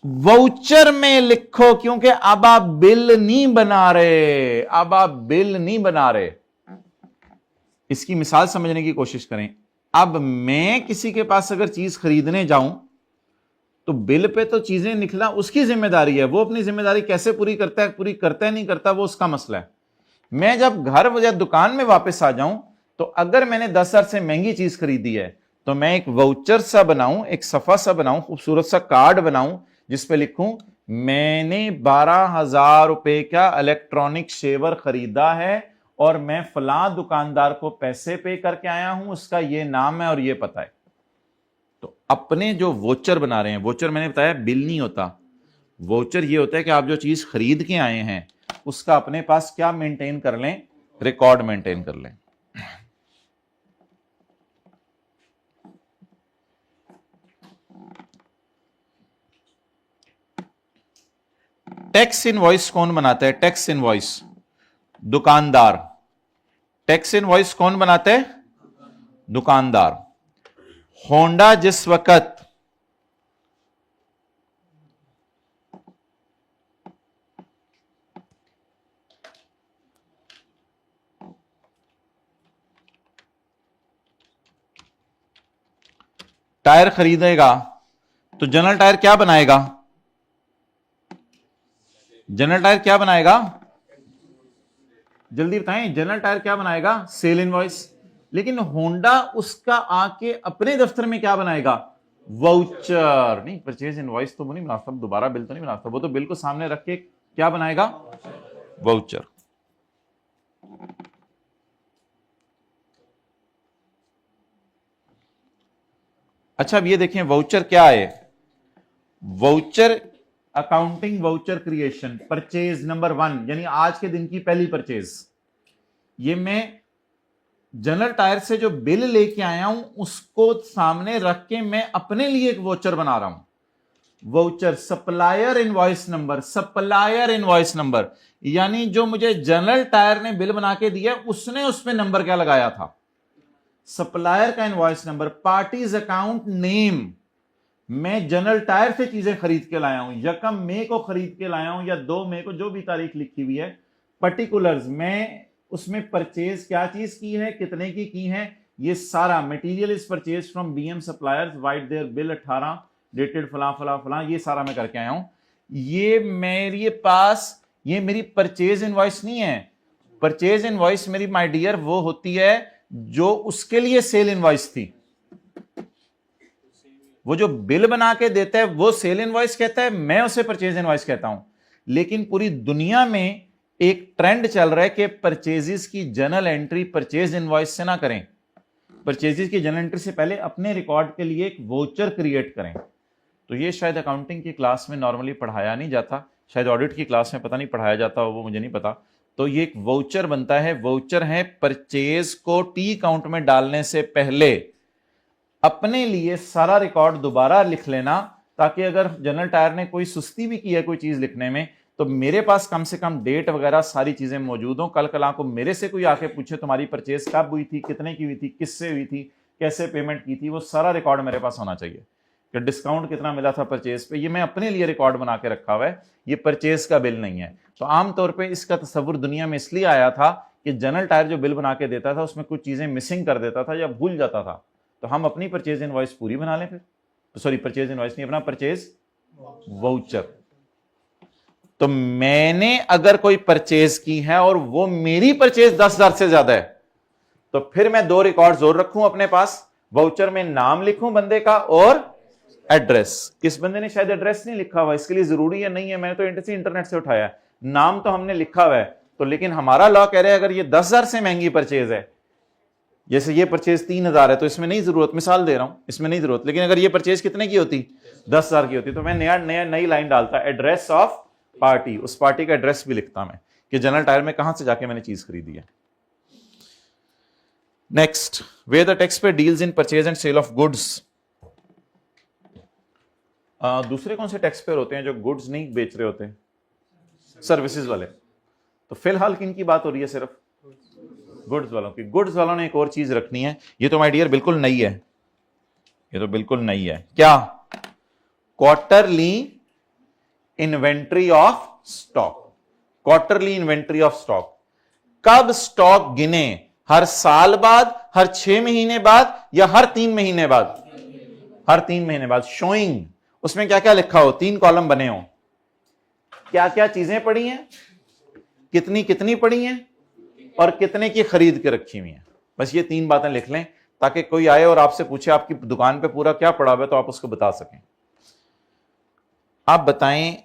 वाउचर में लिखो, क्योंकि अब आप बिल नहीं बना रहे, अब आप बिल नहीं बना रहे। इसकी मिसाल समझने की कोशिश करें। अब मैं किसी के पास अगर चीज खरीदने जाऊं तो बिल पे तो चीजें लिखना उसकी जिम्मेदारी है, वो अपनी जिम्मेदारी कैसे पूरी करता है नहीं करता वो उसका मसला है। मैं जब घर या दुकान में वापस आ जाऊं तो अगर मैंने 10,000 से महंगी चीज खरीदी है तो मैं एक वाउचर सा बनाऊं, एक सफा सा बनाऊं, खूबसूरत सा कार्ड बनाऊं जिस पे लिखूं मैंने 12,000 रुपए का इलेक्ट्रॉनिक शेवर खरीदा है और मैं फलां दुकानदार को पैसे पे करके आया हूं, उसका ये नाम है और ये पता है। तो अपने जो वोचर बना रहे हैं, वोचर मैंने बताया बिल नहीं होता, वोचर ये होता है कि आप जो चीज खरीद के आए हैं उसका अपने पास क्या मेंटेन कर लें, रिकॉर्ड मेंटेन कर लें। टैक्स इनवॉइस कौन बनाता है? टैक्स इनवॉइस दुकानदार। टैक्स इनवॉइस कौन बनाता है? दुकानदार। होंडा जिस वक्त टायर खरीदेगा तो जनरल टायर क्या बनाएगा? जनरल टायर क्या बनाएगा? जल्दी बताएं, जनरल टायर क्या बनाएगा? Cell invoice. लेकिन होंडा उसका आके अपने दफ्तर में क्या बनाएगा? वाउचर। नहीं, परचेज इनवॉइस तो वो नहीं बनाता, दोबारा बिल तो नहीं बनाता, वो तो बिल को सामने रख के क्या बनाएगा? वाउचर। अच्छा, अब ये देखें वाउचर क्या है। Voucher accounting voucher creation, purchase number 1 यानी आज के दिन की पहली परचेज। ये मैं जनरल टायर से जो बिल लेके आया हूं उसको सामने रख के मैं अपने लिए एक वाउचर बना रहा हूं। Voucher supplier invoice number, supplier invoice number यानी जो मुझे जनरल टायर ने बिल बना के दिया उसने उस पे नंबर क्या लगाया था? सप्लायर का invoice number. Parties account name, मैं जनरल टायर से चीजें खरीद के लाया हूं, यकम मई को खरीद के लाया हूं या 2 मई को, जो भी तारीख लिखी हुई है। पर्टिकुलर्स, मैं उसमें परचेज क्या चीज की है, कितने की है, ये सारा। Material is purchase from BM suppliers, vide their bill 18 dated फला फला फला, ये सारा मैं करके आया हूं। ये मेरे पास, ये मेरी परचेज इनवॉइस नहीं है। परचेज इनवॉइस मेरी माय डियर वो होती है जो उसके लिए सेल इनवॉइस थी। वो जो बिल बना के देता है वो सेल इनवॉइस कहता है, मैं उसे परचेज इनवॉइस कहता हूं। लेकिन पूरी दुनिया में एक ट्रेंड चल रहा है कि परचेजेस की जनरल एंट्री परचेज इनवॉइस से ना करें। परचेजेस की जनरल एंट्री से पहले अपने रिकॉर्ड के लिए एक वोचर क्रिएट करें। तो ये शायद अकाउंटिंग की क्लास में नॉर्मली पढ़ाया नहीं जाता, शायद ऑडिट की क्लास में पता नहीं पढ़ाया जाता हो, वो मुझे नहीं पता। तो ये एक वोचर बनता है। वोचर है परचेज को टी अकाउंट में डालने से पहले अपने लिए सारा रिकॉर्ड दोबारा लिख लेना, ताकि अगर जनरल टायर ने कोई सुस्ती भी की है कोई चीज लिखने में तो मेरे पास कम से कम डेट वगैरह सारी चीजें मौजूद हो। कल कल को मेरे से कोई आके पूछे तुम्हारी परचेज कब हुई थी, कितने की हुई थी, किससे हुई थी, कैसे पेमेंट की थी, वो सारा रिकॉर्ड मेरे पास होना चाहिए कि डिस्काउंट कितना मिला था परचेज पे। ये मैं अपने लिए रिकॉर्ड बना के रखा हुआ है, ये परचेज का बिल नहीं है। तो आमतौर पर इसका तस्वुर दुनिया में इसलिए आया था कि जनरल टायर जो बिल बना के देता था उसमें कुछ चीजें मिसिंग कर देता था या भूल जाता था। तो हम अपनी परचेज इनवॉइस पूरी बना लें, फिर सॉरी परचेज इनवॉइस नहीं, अपना परचेज वाउचर। तो मैंने अगर कोई परचेज की है और वो मेरी परचेज 10,000 से ज्यादा है तो फिर मैं 2 रिकॉर्ड और रखूं अपने पास। वाउचर में नाम लिखूं बंदे का और एड्रेस। किस बंदे ने शायद एड्रेस नहीं लिखा हुआ, इसके लिए जरूरी है नहीं है, मैंने तो इंटरनेट से उठाया। नाम तो हमने लिखा हुआ है, तो लेकिन हमारा लॉ कह रहा है अगर ये 10,000 से महंगी परचेज है, जैसे ये परचेज 3,000 है तो इसमें नहीं जरूरत, मिसाल दे रहा हूं, इसमें नहीं जरूरत। लेकिन अगर ये परचेज कितने की होती, 10,000 की होती, तो मैं नई लाइन डालता, एड्रेस ऑफ पार्टी। उस पार्टी का एड्रेस भी लिखता मैं कि जनरल टायर में कहां से जाके मैंने चीज खरीदी है। Next, where the tax pay deals in purchase and sale of goods. दूसरे कौन से टैक्स पेयर होते हैं जो गुड्स नहीं बेच रहे होते? सर्विसेज वाले। तो फिलहाल किन की बात हो रही है? सिर्फ गुड्स वालों की। गुड्स वालों ने एक और चीज रखनी है, ये तो माय डियर बिल्कुल नई है, ये तो बिल्कुल नई है। क्या? Quarterly inventory of stock. Quarterly inventory of stock. कब स्टॉक गिने? हर साल बाद, हर 6 महीने बाद या हर 3 महीने बाद? हर 3 महीने बाद। शोइंग, उसमें क्या क्या लिखा हो, 3 कॉलम बने हो, क्या क्या चीजें पड़ी हैं, कितनी कितनी पड़ी हैं और कितने की खरीद के रखी हुई हैं। बस ये 3 बातें लिख लें ताकि कोई आए और आपसे पूछे आपकी दुकान पे पूरा क्या पड़ा हुआ है तो आप उसको बता सकें। आप बताएं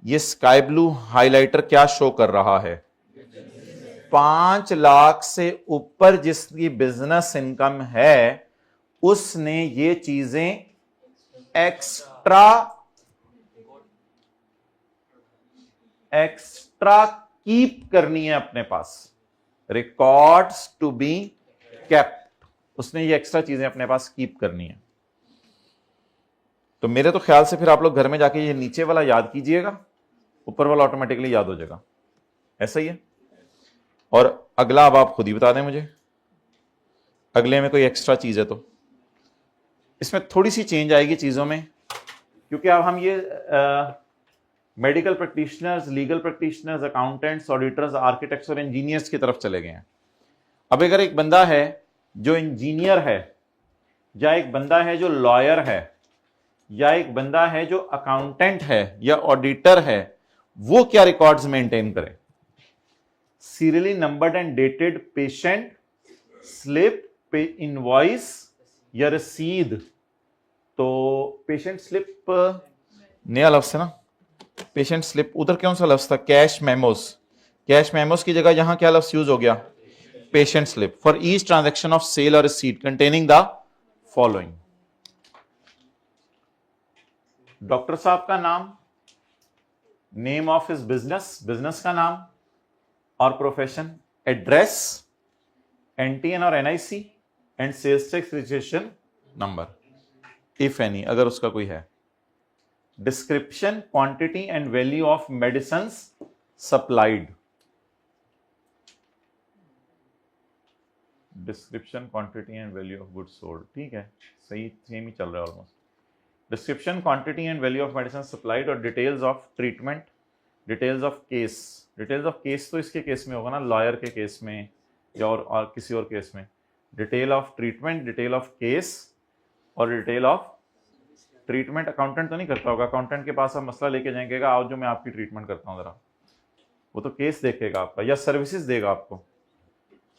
ये स्काई ब्लू हाइलाइटर क्या शो कर रहा है? 5 लाख से ऊपर जिसकी बिजनेस इनकम है उसने ये चीजें एक्स्ट्रा कीप करनी है अपने पास, रिकॉर्ड्स टू बी केप्ट, उसने ये एक्स्ट्रा चीजें अपने पास कीप करनी है। तो मेरे तो ख्याल से फिर आप लोग घर में जाके ये नीचे वाला याद कीजिएगा, ऊपर वाला ऑटोमेटिकली याद हो जाएगा, ऐसा ही है। और अगला अब आप खुद ही बता दें मुझे, अगले में कोई एक्स्ट्रा चीज है तो इसमें थोड़ी सी चेंज आएगी चीजों में, क्योंकि अब हम ये medical practitioners, legal practitioners, accountants, auditors, architects और इंजीनियर्स की तरफ चले गए हैं। अब अगर एक बंदा है जो इंजीनियर है, या एक बंदा है जो लॉयर है, या एक बंदा है जो अकाउंटेंट है या ऑडिटर है, वो क्या रिकॉर्ड्स मेंटेन करे? Serially numbered and dated patient slip, invoice या रसीद। तो पेशेंट स्लिप नया लफ्ज है ना, पेशेंट स्लिप, उधर कौन सा लफ्ज था? Cash memos. कैश मेमोस की जगह यहां क्या लफ्ज यूज हो गया? Patient slip. For each transaction of sale और receipt containing the following. Doctor साहब का नाम, name of his business, business का नाम और प्रोफेशन, एड्रेस, एनटीएन और NIC and sales tax registration number if any, अगर उसका कोई है। Description, quantity and value of medicine supplied, description, quantity and value of goods sold, ठीक है, सही सेम ही चल रहा है almost. Description, quantity and value of medicine supplied और details of treatment, details of case. Details of case तो इसके केस में होगा ना, लॉयर के केस में या और किसी और केस में। Detail of treatment, detail of case और डिटेल ऑफ ट्रीटमेंट अकाउंटेंट तो नहीं करता होगा, अकाउंटेंट के पास आप मसला लेके जाएंगे, आओ जो मैं आपकी ट्रीटमेंट करता हूं जरा, वो तो केस देखेगा आपका या सर्विसेज देगा आपको।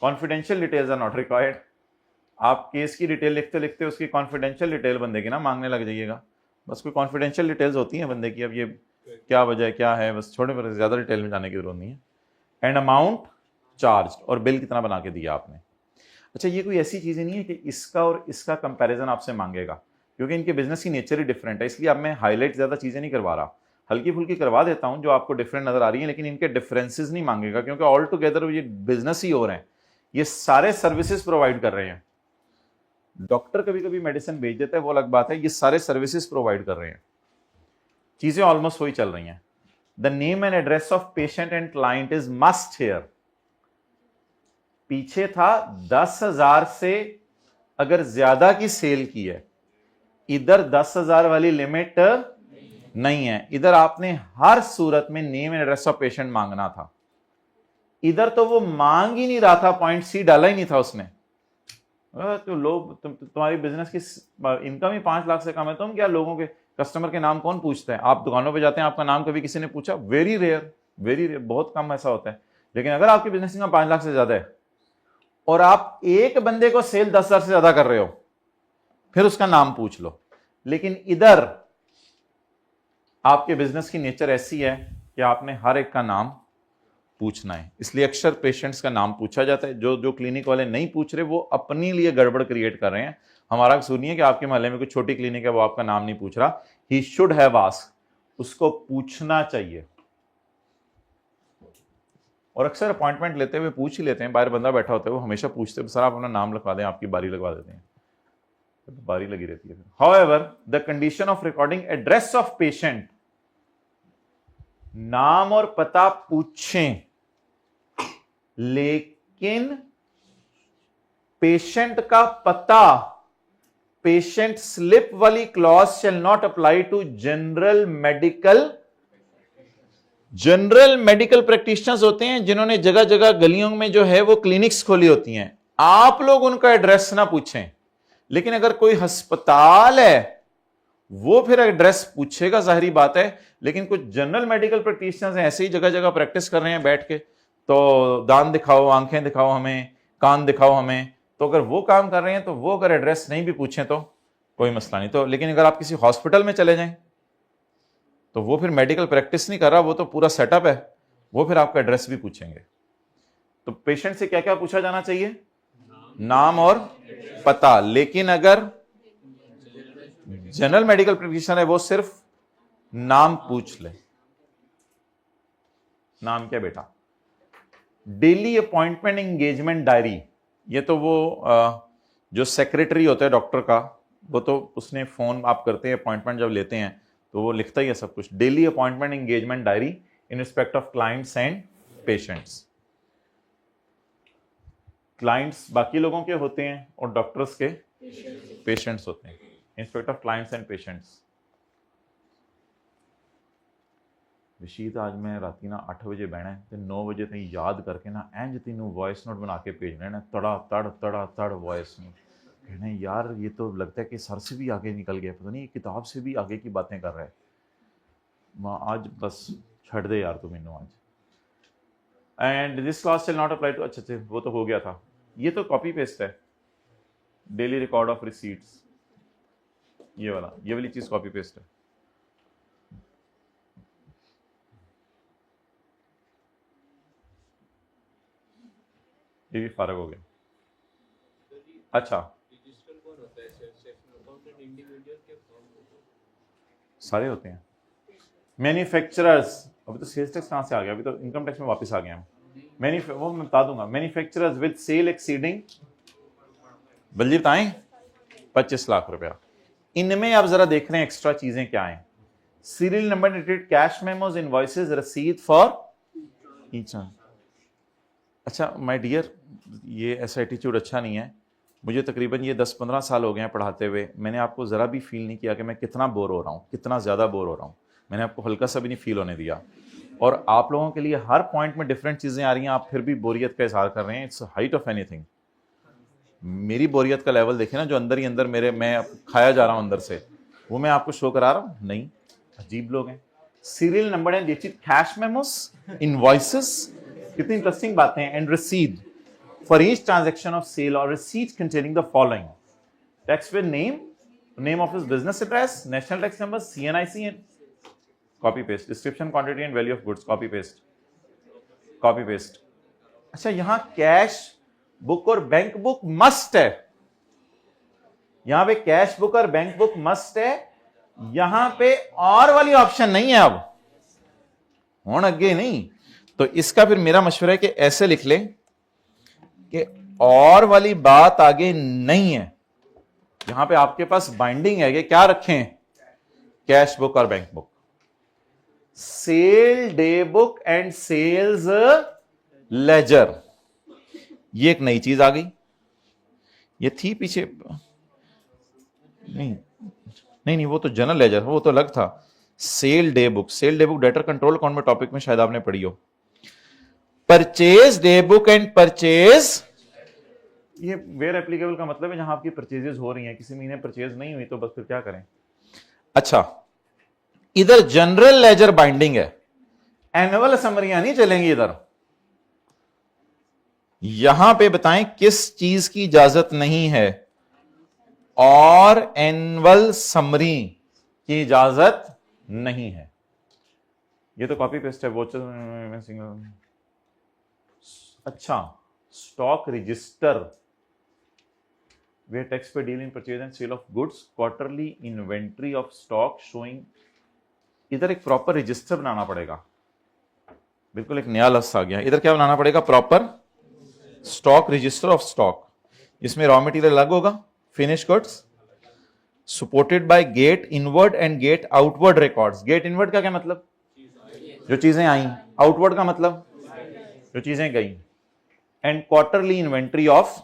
Confidential details are not required. आप केस की डिटेल लिखते लिखते उसकी कॉन्फिडेंशियल डिटेल बंदे की ना मांगने लग जाइएगा, बस कोई कॉन्फिडेंशियल डिटेल्स होती हैं बंदे की, अब ये क्या वजह है क्या है, बस छोटे पर ज्यादा डिटेल में जाने की जरूरत नहीं है। एंड अमाउंट चार्ज, और बिल कितना बना के दिया आपने। अच्छा, ये कोई ऐसी चीजें नहीं है कि इसका और इसका कंपैरिजन आपसे मांगेगा, क्योंकि इनके बिजनेस की नेचर ही डिफरेंट है, इसलिए अब मैं हाईलाइट ज्यादा चीजें नहीं करवा रहा, हल्की फुल्की करवा देता हूं जो आपको डिफरेंट नजर आ रही है, लेकिन इनके डिफरेंसेस नहीं मांगेगा, क्योंकि ऑल टुगेदर ये बिजनेस ही हो रहे हैं, ये सारे सर्विसेज प्रोवाइड कर रहे हैं। डॉक्टर कभी कभी मेडिसिन भेज देता है वो अलग बात है, ये सारे सर्विसेज प्रोवाइड कर रहे हैं, चीजें ऑलमोस्ट वही चल रही हैं। The name and address of patient and client is must here. पीछे था 10,000 से अगर ज्यादा की सेल की है, इधर 10,000 वाली लिमिट नहीं है, इधर आपने हर सूरत में name and address of patient मांगना था। इधर तो वो मांग ही नहीं रहा था, पॉइंट सी डाला ही नहीं था उसने। तो लोग तुम्हारी बिजनेस की इनकम ही 5 लाख से कम है, तुम क्या लोगों के कस्टमर के नाम कौन पूछता है? आप दुकानों पे जाते हैं, आपका नाम कभी किसी ने पूछा? वेरी रेयर, बहुत कम ऐसा होता है। लेकिन अगर आपकी बिजनेस इनकम 5 लाख से ज्यादा है और आप एक बंदे को सेल 10,000 से ज्यादा कर रहे हो, फिर उसका नाम पूछ लो। लेकिन इधर आपके बिजनेस की नेचर ऐसी है कि आपने हर एक का नाम पूछना है, इसलिए अक्सर पेशेंट्स का नाम पूछा जाता है। जो क्लिनिक वाले नहीं पूछ रहे वो अपने लिए गड़बड़ क्रिएट कर रहे हैं। हमारा कसूर नहीं है कि आपके मोहल्ले में कोई छोटी क्लिनिक है वो आपका नाम नहीं पूछ रहा, ही शुड हैव आस्क्ड, उसको पूछना चाहिए। और अक्सर अपॉइंटमेंट लेते हुए पूछ ही लेते हैं, बाहर बंदा बैठा होता है वो हमेशा पूछते हैं, सर आप अपना नाम लिखवा दें, आपकी बारी लगवा देते हैं, तो बारी लगी रहती है। However the condition of recording address of patient, नाम और पता पूछें, लेकिन पेशेंट का पता, पेशेंट स्लिप वाली clause shall not apply to general medical practitioners होते हैं जिन्होंने जगह जगह गलियों में जो है वो क्लिनिक्स खोली होती हैं। आप लोग उनका एड्रेस ना पूछें, लेकिन अगर कोई अस्पताल है वो फिर एड्रेस पूछेगा, जाहिर बात है। लेकिन कुछ जनरल मेडिकल प्रैक्टिशनर्स ऐसे ही जगह जगह प्रैक्टिस कर रहे हैं बैठ के, तो दांत दिखाओ, आंखें दिखाओ हमें, कान दिखाओ हमें, तो अगर वो काम कर रहे हैं तो वो अगर एड्रेस नहीं भी पूछें तो कोई मसला नहीं। तो लेकिन अगर आप किसी हॉस्पिटल में चले जाएं तो वो फिर मेडिकल प्रैक्टिस नहीं कर रहा, वो तो पूरा सेटअप है, वो फिर आपका एड्रेस भी पूछेंगे। तो पेशेंट से क्या क्या पूछा जाना चाहिए? नाम और पता। लेकिन अगर जनरल मेडिकल प्रैक्टिशनर है वो सिर्फ नाम पूछ ले। नाम क्या बेटा? डेली अपॉइंटमेंट एंगेजमेंट डायरी, ये तो वो जो सेक्रेटरी होता है डॉक्टर का, वो तो उसने फोन आप करते हैं अपॉइंटमेंट जब लेते हैं तो वो लिखता ही है सब कुछ। Daily appointment engagement diary in respect of clients and patients. Clients बाकी लोगों के होते हैं और डॉक्टर्स के पेशेंट्स होते हैं। In respect of clients and patients. विशीत आज मैं राती ना 8 बजे बहना है तो 9 बजे तक याद करके ना इंज तीनों वॉइस नोट बना के भेजना है, तड़ा तड़ वॉइस नोट। कहना यार ये तो लगता है कि सर से भी आगे निकल गया, पता नहीं ये किताब से भी आगे की बातें कर रहा है। आज बस छड़ दे यार तू मैनू आज। And this clause shall not apply to, अच्छा वो तो हो गया था। ये तो कॉपी पेस्ट है। डेली रिकॉर्ड ऑफ रिसीट्स, ये वाली चीज कॉपी पेस्ट है। ये भी फारग हो गया। अच्छा सारे होते हैं। मैन्युफैक्चरर्स, अभी तो सेल्स टैक्स कहां से आ गया? अभी तो इनकम टैक्स में वापस आ गया हम। वो मैं बता दूंगा। मैन्युफैक्चरर्स विद सेल एक्सीडिंग, बल्कि बताएं 25 लाख रुपया। इनमें आप जरा देख रहे हैं एक्स्ट्रा चीजें क्या हैं। Serial number dated cash memos invoices रसीद फॉर ईच। अच्छा माय डियर, ये ऐसा एटीट्यूड अच्छा नहीं है। मुझे तकरीबन ये 10-15 साल हो गए हैं पढ़ाते हुए, मैंने आपको ज़रा भी फील नहीं किया कि मैं कितना बोर हो रहा हूँ, कितना ज़्यादा बोर हो रहा हूँ। मैंने आपको हल्का सा भी नहीं फील होने दिया। और आप लोगों के लिए हर पॉइंट में डिफरेंट चीज़ें आ रही हैं, आप फिर भी बोरियत का इजहार कर रहे हैं। It's height of anything. मेरी बोरियत का लेवल देखें ना, जो अंदर ही अंदर मैं खाया जा रहा हूँ अंदर से, वो मैं आपको शो करा रहा हूँ। नहीं, अजीब लोग हैं। Serial number and cash memos, invoices, कितनी इंटरेस्टिंग बातें हैं। एंड रसीद for each transaction of sale or receipt containing the following: tax with name of his business address, national tax number, CNIC, and copy paste. Description, quantity and value of goods, copy paste, copy paste. अच्छा, यहां cash book और bank book must है। यहां पे cash book और bank book must है, यहां पे और वाली ऑप्शन नहीं है। अब हूं अगे नहीं, तो इसका फिर मेरा मशवरा है कि ऐसे लिख ले कि और वाली बात आगे नहीं है। यहां पे आपके पास बाइंडिंग है कि क्या रखें? कैश बुक और bank book. Sale day book and sales ledger, ये एक नई चीज आ गई। ये थी पीछे नहीं, वो तो जनरल लेजर, वो तो अलग था। Sale day book debtor control account में टॉपिक में शायद आपने पढ़ी हो। Purchase day book and purchase, ये वेयर एप्लीकेबल का मतलब है जहां आपकी परचेजेस हो रही हैं। किसी महीने परचेज नहीं हुई तो बस फिर क्या करें। अच्छा, इधर जनरल लेजर बाइंडिंग है, एनुअल समरियां नहीं चलेंगी इधर। यहां पे बताएं किस चीज की इजाजत नहीं है, और एनुअल समरी की इजाजत नहीं है। ये तो कॉपी पेस्ट है। वोचर, अच्छा, स्टॉक रजिस्टर where tax पे deal in purchase and sale of goods, quarterly inventory of stock showing। इधर एक प्रॉपर रजिस्टर बनाना पड़ेगा। बिल्कुल एक नया लफ्ज आ गया। इधर क्या बनाना पड़ेगा? Proper stock register of stock. इसमें रॉ मटेरियल अलग होगा, finish goods, supported by gate inward and gate outward records. Gate inward का क्या मतलब? जो चीजें आई। आउटवर्ड का मतलब? जो चीजें गई। एंड क्वार्टरली इन्वेंट्री ऑफ,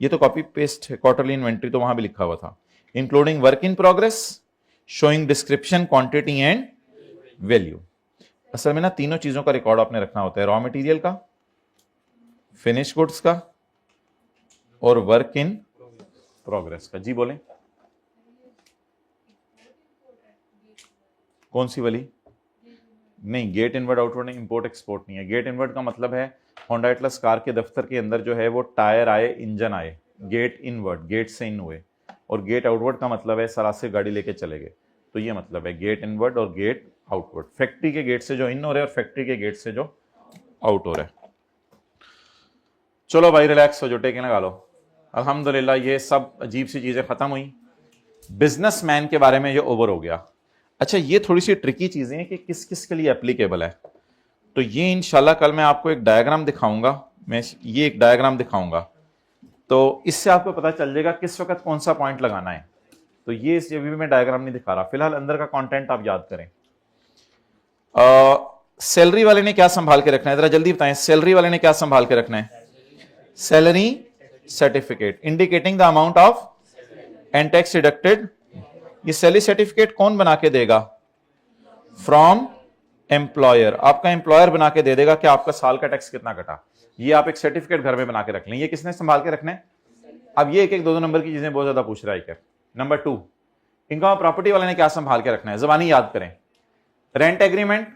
ये तो कॉपी पेस्ट है। क्वार्टरली इन्वेंट्री तो वहां भी लिखा हुआ था। Including work in progress, showing description, quantity and value. असल में ना तीनों चीजों का रिकॉर्ड आपने रखना होता है, रॉ मटेरियल का, फिनिश गुड्स का और वर्क इन प्रोग्रेस का। जी बोलें, कौन सी वाली? नहीं, गेट इनवर्ड आउटवर्ड नहीं, इंपोर्ट एक्सपोर्ट नहीं है। गेट इनवर्ड का मतलब है होंडा एटलस कार के दफ्तर के अंदर जो है वो टायर आए, इंजन आए, गेट इनवर्ड, गेट से इन हुए, और गेट आउटवर्ड का मतलब है सरासे गाड़ी लेके चले गए। तो ये मतलब है गेट इनवर्ड और गेट आउटवर्ड, फैक्ट्री के गेट से जो इन हो रहे हैं और फैक्ट्री के गेट से जो आउट हो रहे हैं। चलो भाई रिलैक्स हो, जो टेके लगा लो। अल्हम्दुलिल्लाह ये सब अजीब सी चीजें खत्म हुई। बिजनेसमैन के बारे में ये ओवर हो गया। अच्छा, ये थोड़ी सी ट्रिकी चीजें हैं कि किस किस के लिए एप्लीकेबल है। तो ये इंशाल्लाह कल मैं आपको एक डायग्राम दिखाऊंगा, मैं ये एक डायग्राम दिखाऊंगा, तो इससे आपको पता चल जाएगा किस वक्त कौन सा पॉइंट लगाना है। तो ये भी मैं डायग्राम नहीं दिखा रहा, फिलहाल अंदर का कंटेंट आप याद करें। सैलरी वाले ने क्या संभाल के रखना है, जरा जल्दी बताएं, सैलरी वाले ने क्या संभाल के रखना है? Salary certificate indicating the amount of and tax deducted. ये सैलरी सर्टिफिकेट कौन बना के देगा? From employer. आपका एम्प्लॉयर बना के दे देगा कि आपका साल का टैक्स कितना कटा। ये आप एक सर्टिफिकेट घर में बना के रख लें। ये किसने संभाल के रखना है? अब ये एक एक दो नंबर की चीजें बहुत ज्यादा पूछ रहा है क्या। नंबर 2, इनकम ऑफ प्रॉपर्टी वाले ने क्या संभाल के रखना है? जबानी याद करें। रेंट एग्रीमेंट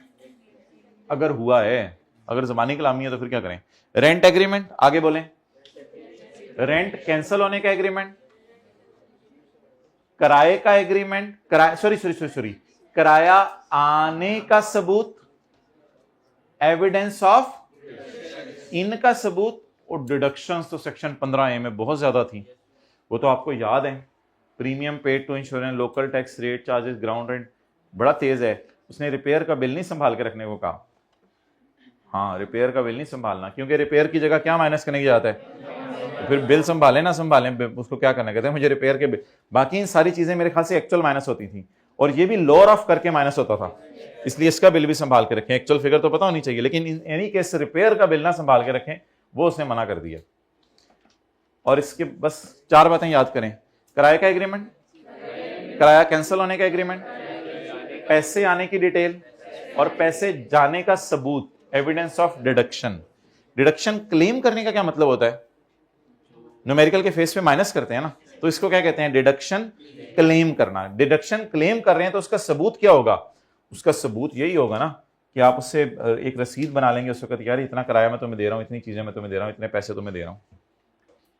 अगर हुआ है, अगर जबानी कलामी है तो फिर क्या करें? रेंट एग्रीमेंट, आगे बोलें। रेंट कैंसिल होने का एग्रीमेंट, किराए का एग्रीमेंट, सॉरी किराया आने का सबूत, एविडेंस ऑफ इनका सबूत, और डिडक्शंस तो सेक्शन 15A में बहुत ज्यादा थी, वो तो आपको याद है। Premium paid to insurance, local tax rate, charges, ground rent, बड़ा तेज है। उसने रिपेयर का बिल नहीं संभाल के रखने को कहा। हाँ, रिपेयर का बिल नहीं संभालना, क्योंकि रिपेयर की जगह क्या माइनस करने की जाता है? तो फिर बिल संभाले ना संभाले, उसको क्या करना कहते हैं? मुझे रिपेयर के बिल। बाकी इन सारी चीजें मेरे ख्याल से एक्चुअल माइनस होती थी, और ये भी लोअर ऑफ करके माइनस होता था, इसलिए इसका बिल भी संभाल के रखें। एक्चुअल फिगर तो पता होनी चाहिए, लेकिन इन एनी केस रिपेयर का बिल ना संभाल के रखें, वो उसने मना कर दिया। और इसके बस 4 बातें याद करें। किराए का एग्रीमेंट, किराया कैंसिल होने का एग्रीमेंट, पैसे आने की डिटेल और पैसे जाने का सबूत, evidence of deduction. Deduction claim करने का क्या मतलब होता है? न्यूमेरिकल के फेस पे माइनस करते हैं ना, तो इसको क्या कहते हैं? डिडक्शन क्लेम करना। डिडक्शन क्लेम कर रहे हैं तो उसका सबूत क्या होगा? उसका सबूत यही होगा ना कि आप उससे एक रसीद बना लेंगे उस वक्त, यार इतना किराया मैं तुम्हें दे रहा हूं, इतनी चीजें मैं तुम्हें दे रहा हूं, इतने पैसे तुम्हें दे रहा हूं।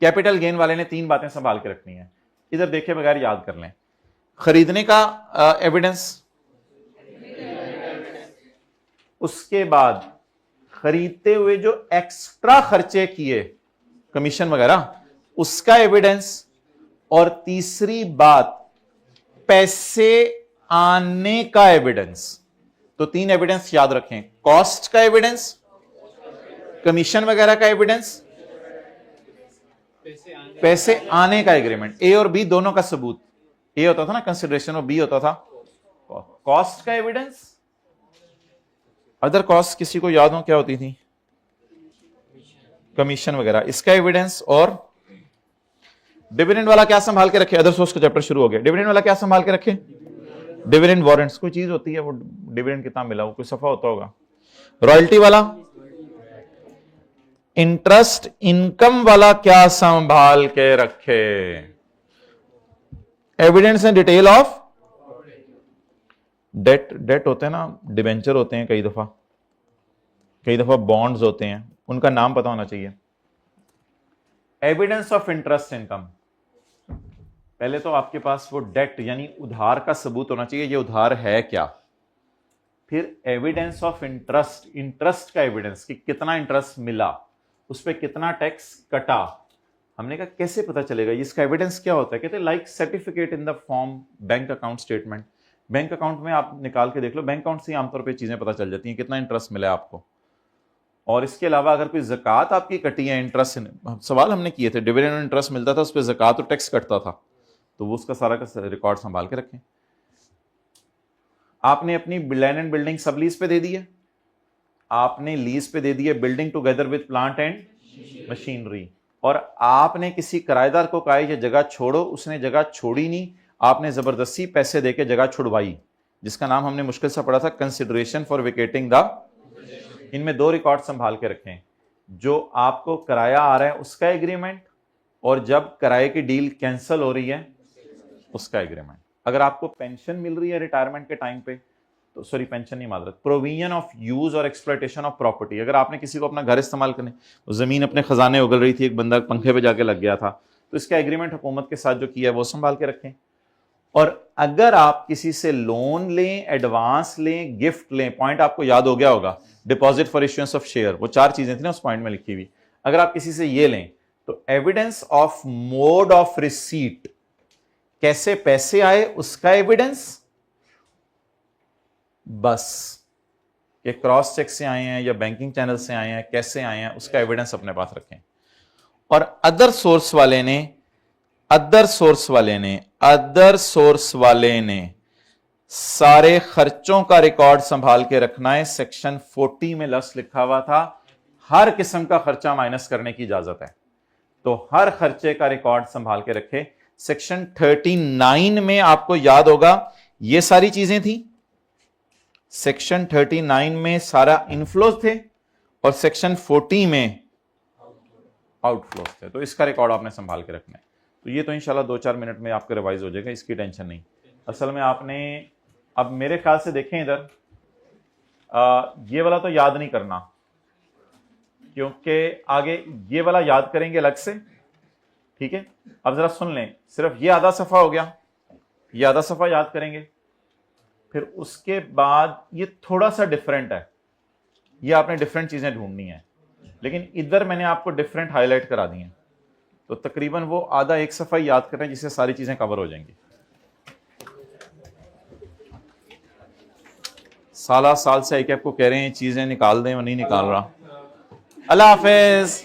कैपिटल गेन वाले ने 3 बातें संभाल के रखनी है, इधर देखे बगैर याद कर लें। खरीदने का एविडेंस, उसके बाद खरीदते हुए जो एक्स्ट्रा खर्चे किए, कमीशन वगैरह, उसका एविडेंस, और तीसरी बात पैसे आने का एविडेंस। तो 3 एविडेंस याद रखें, कॉस्ट का एविडेंस, कमीशन वगैरह का एविडेंस, पैसे आने का एग्रीमेंट। ए और बी दोनों का सबूत। ए होता था ना कंसिडरेशन और बी होता था कॉस्ट का एविडेंस। अदर कॉस्ट किसी को याद हो क्या होती थी? कमीशन वगैरह, इसका एविडेंस। और डिविडेंड वाला क्या संभाल के रखे? अदर सोर्स का चैप्टर शुरू हो गया। डिविडेंड वाला क्या संभाल के रखे? डिविडेंड वारंट्स, कोई चीज होती है वो डिविडेंड कितना मिला, वो कोई सफा होता होगा। रॉयल्टी वाला, इंटरेस्ट इनकम वाला क्या संभाल के रखे? Evidence and detail of debt. Debt होते हैं ना, डिबेंचर होते हैं, कई दफा बॉन्ड्स होते हैं, उनका नाम पता होना चाहिए। एविडेंस ऑफ इंटरेस्ट इनकम, पहले तो आपके पास वो डेट यानी उधार का सबूत होना चाहिए, ये उधार है क्या। फिर एविडेंस ऑफ इंटरेस्ट, इंटरेस्ट का एविडेंस कि कितना इंटरेस्ट मिला, उस पर कितना टैक्स कटा। हमने कहा कैसे पता चलेगा? इसका एविडेंस क्या होता है? कहते हैं like certificate in the form bank account statement. Bank account में आप निकाल के देख लो, बैंक अकाउंट से आमतौर पे चीजें पता चल जाती हैं, कितना इंटरेस्ट मिला है आपको। और इसके अलावा अगर कोई ज़कात आपकी कटी है, इंटरेस्ट, सवाल हमने किए थे, डिविडेंड इंटरेस्ट मिलता था, उस पर ज़कात और टैक्स कटता था, तो वो उसका सारा का रिकॉर्ड संभाल के रखें। आपने अपनी लैंड एंड बिल्डिंग सब लीज पे दे दी है, आपने लीज पे दे दी है building together with plant and machinery, और आपने किसी किराएदार को कहा ये जगह छोड़ो, उसने जगह छोड़ी नहीं, आपने जबरदस्ती पैसे देके जगह छुड़वाई, जिसका नाम हमने मुश्किल सा पढ़ा था कंसिडरेशन फॉर वेकेटिंग द। इनमें 2 रिकॉर्ड संभाल के रखें, जो आपको किराया आ रहा है उसका एग्रीमेंट, और जब किराए की डील कैंसिल हो रही है उसका एग्रीमेंट। अगर आपको पेंशन मिल रही है रिटायरमेंट के टाइम पे, तो सॉरी पेंशन नहीं माजरत, प्रोविजन ऑफ यूज और एक्सप्लॉयटेशन ऑफ प्रॉपर्टी। अगर आपने किसी को अपना घर इस्तेमाल करने, जमीन अपने खजाने उगल रही थी, एक बंदा पंखे पे जाके लग गया था, तो इसका एग्रीमेंट हुकूमत के साथ जो किया है वो संभाल के रखें। और अगर आप किसी से लोन लें, एडवांस लें, गिफ्ट लें, पॉइंट आपको याद हो गया होगा, deposit for issuance of share, वो 4 चीजें थी ना उस पॉइंट में लिखी हुई। अगर आप किसी से ये लें तो evidence of mode of receipt, कैसे पैसे आए उसका एविडेंस, बस ये क्रॉस चेक से आए हैं या बैंकिंग चैनल से आए हैं, कैसे आए हैं उसका एविडेंस अपने पास रखें। और अदर सोर्स वाले ने सारे खर्चों का रिकॉर्ड संभाल के रखना है। सेक्शन 40 में लफ्ज लिखा हुआ था हर किस्म का खर्चा माइनस करने की इजाजत है, तो हर खर्चे का रिकॉर्ड संभाल के रखे। सेक्शन 39 में आपको याद होगा ये सारी चीजें थी। सेक्शन 39 में सारा इनफ्लोज थे और सेक्शन 40 में आउटफ्लोज थे, तो इसका रिकॉर्ड आपने संभाल के रखना है। तो ये तो इंशाल्लाह 2-4 मिनट में आपका रिवाइज हो जाएगा, इसकी टेंशन नहीं। असल में आपने अब मेरे ख्याल से देखें इधर, ये वाला तो याद नहीं करना, क्योंकि आगे ये वाला याद करेंगे अलग से, ठीक है। अब जरा सुन लें, सिर्फ ये आधा सफा हो गया, ये आधा सफा याद करेंगे, फिर उसके बाद ये थोड़ा सा डिफरेंट है, ये आपने डिफरेंट चीजें ढूंढनी है, लेकिन इधर मैंने आपको डिफरेंट हाईलाइट करा दी हैं, तो तकरीबन वो आधा एक सफा याद कर रहे हैं जिससे सारी चीजें कवर हो जाएंगी। साल से आई आपको कह रहे हैं चीजें निकाल दें, वो नहीं निकाल रहा। अल्लाह हाफिज।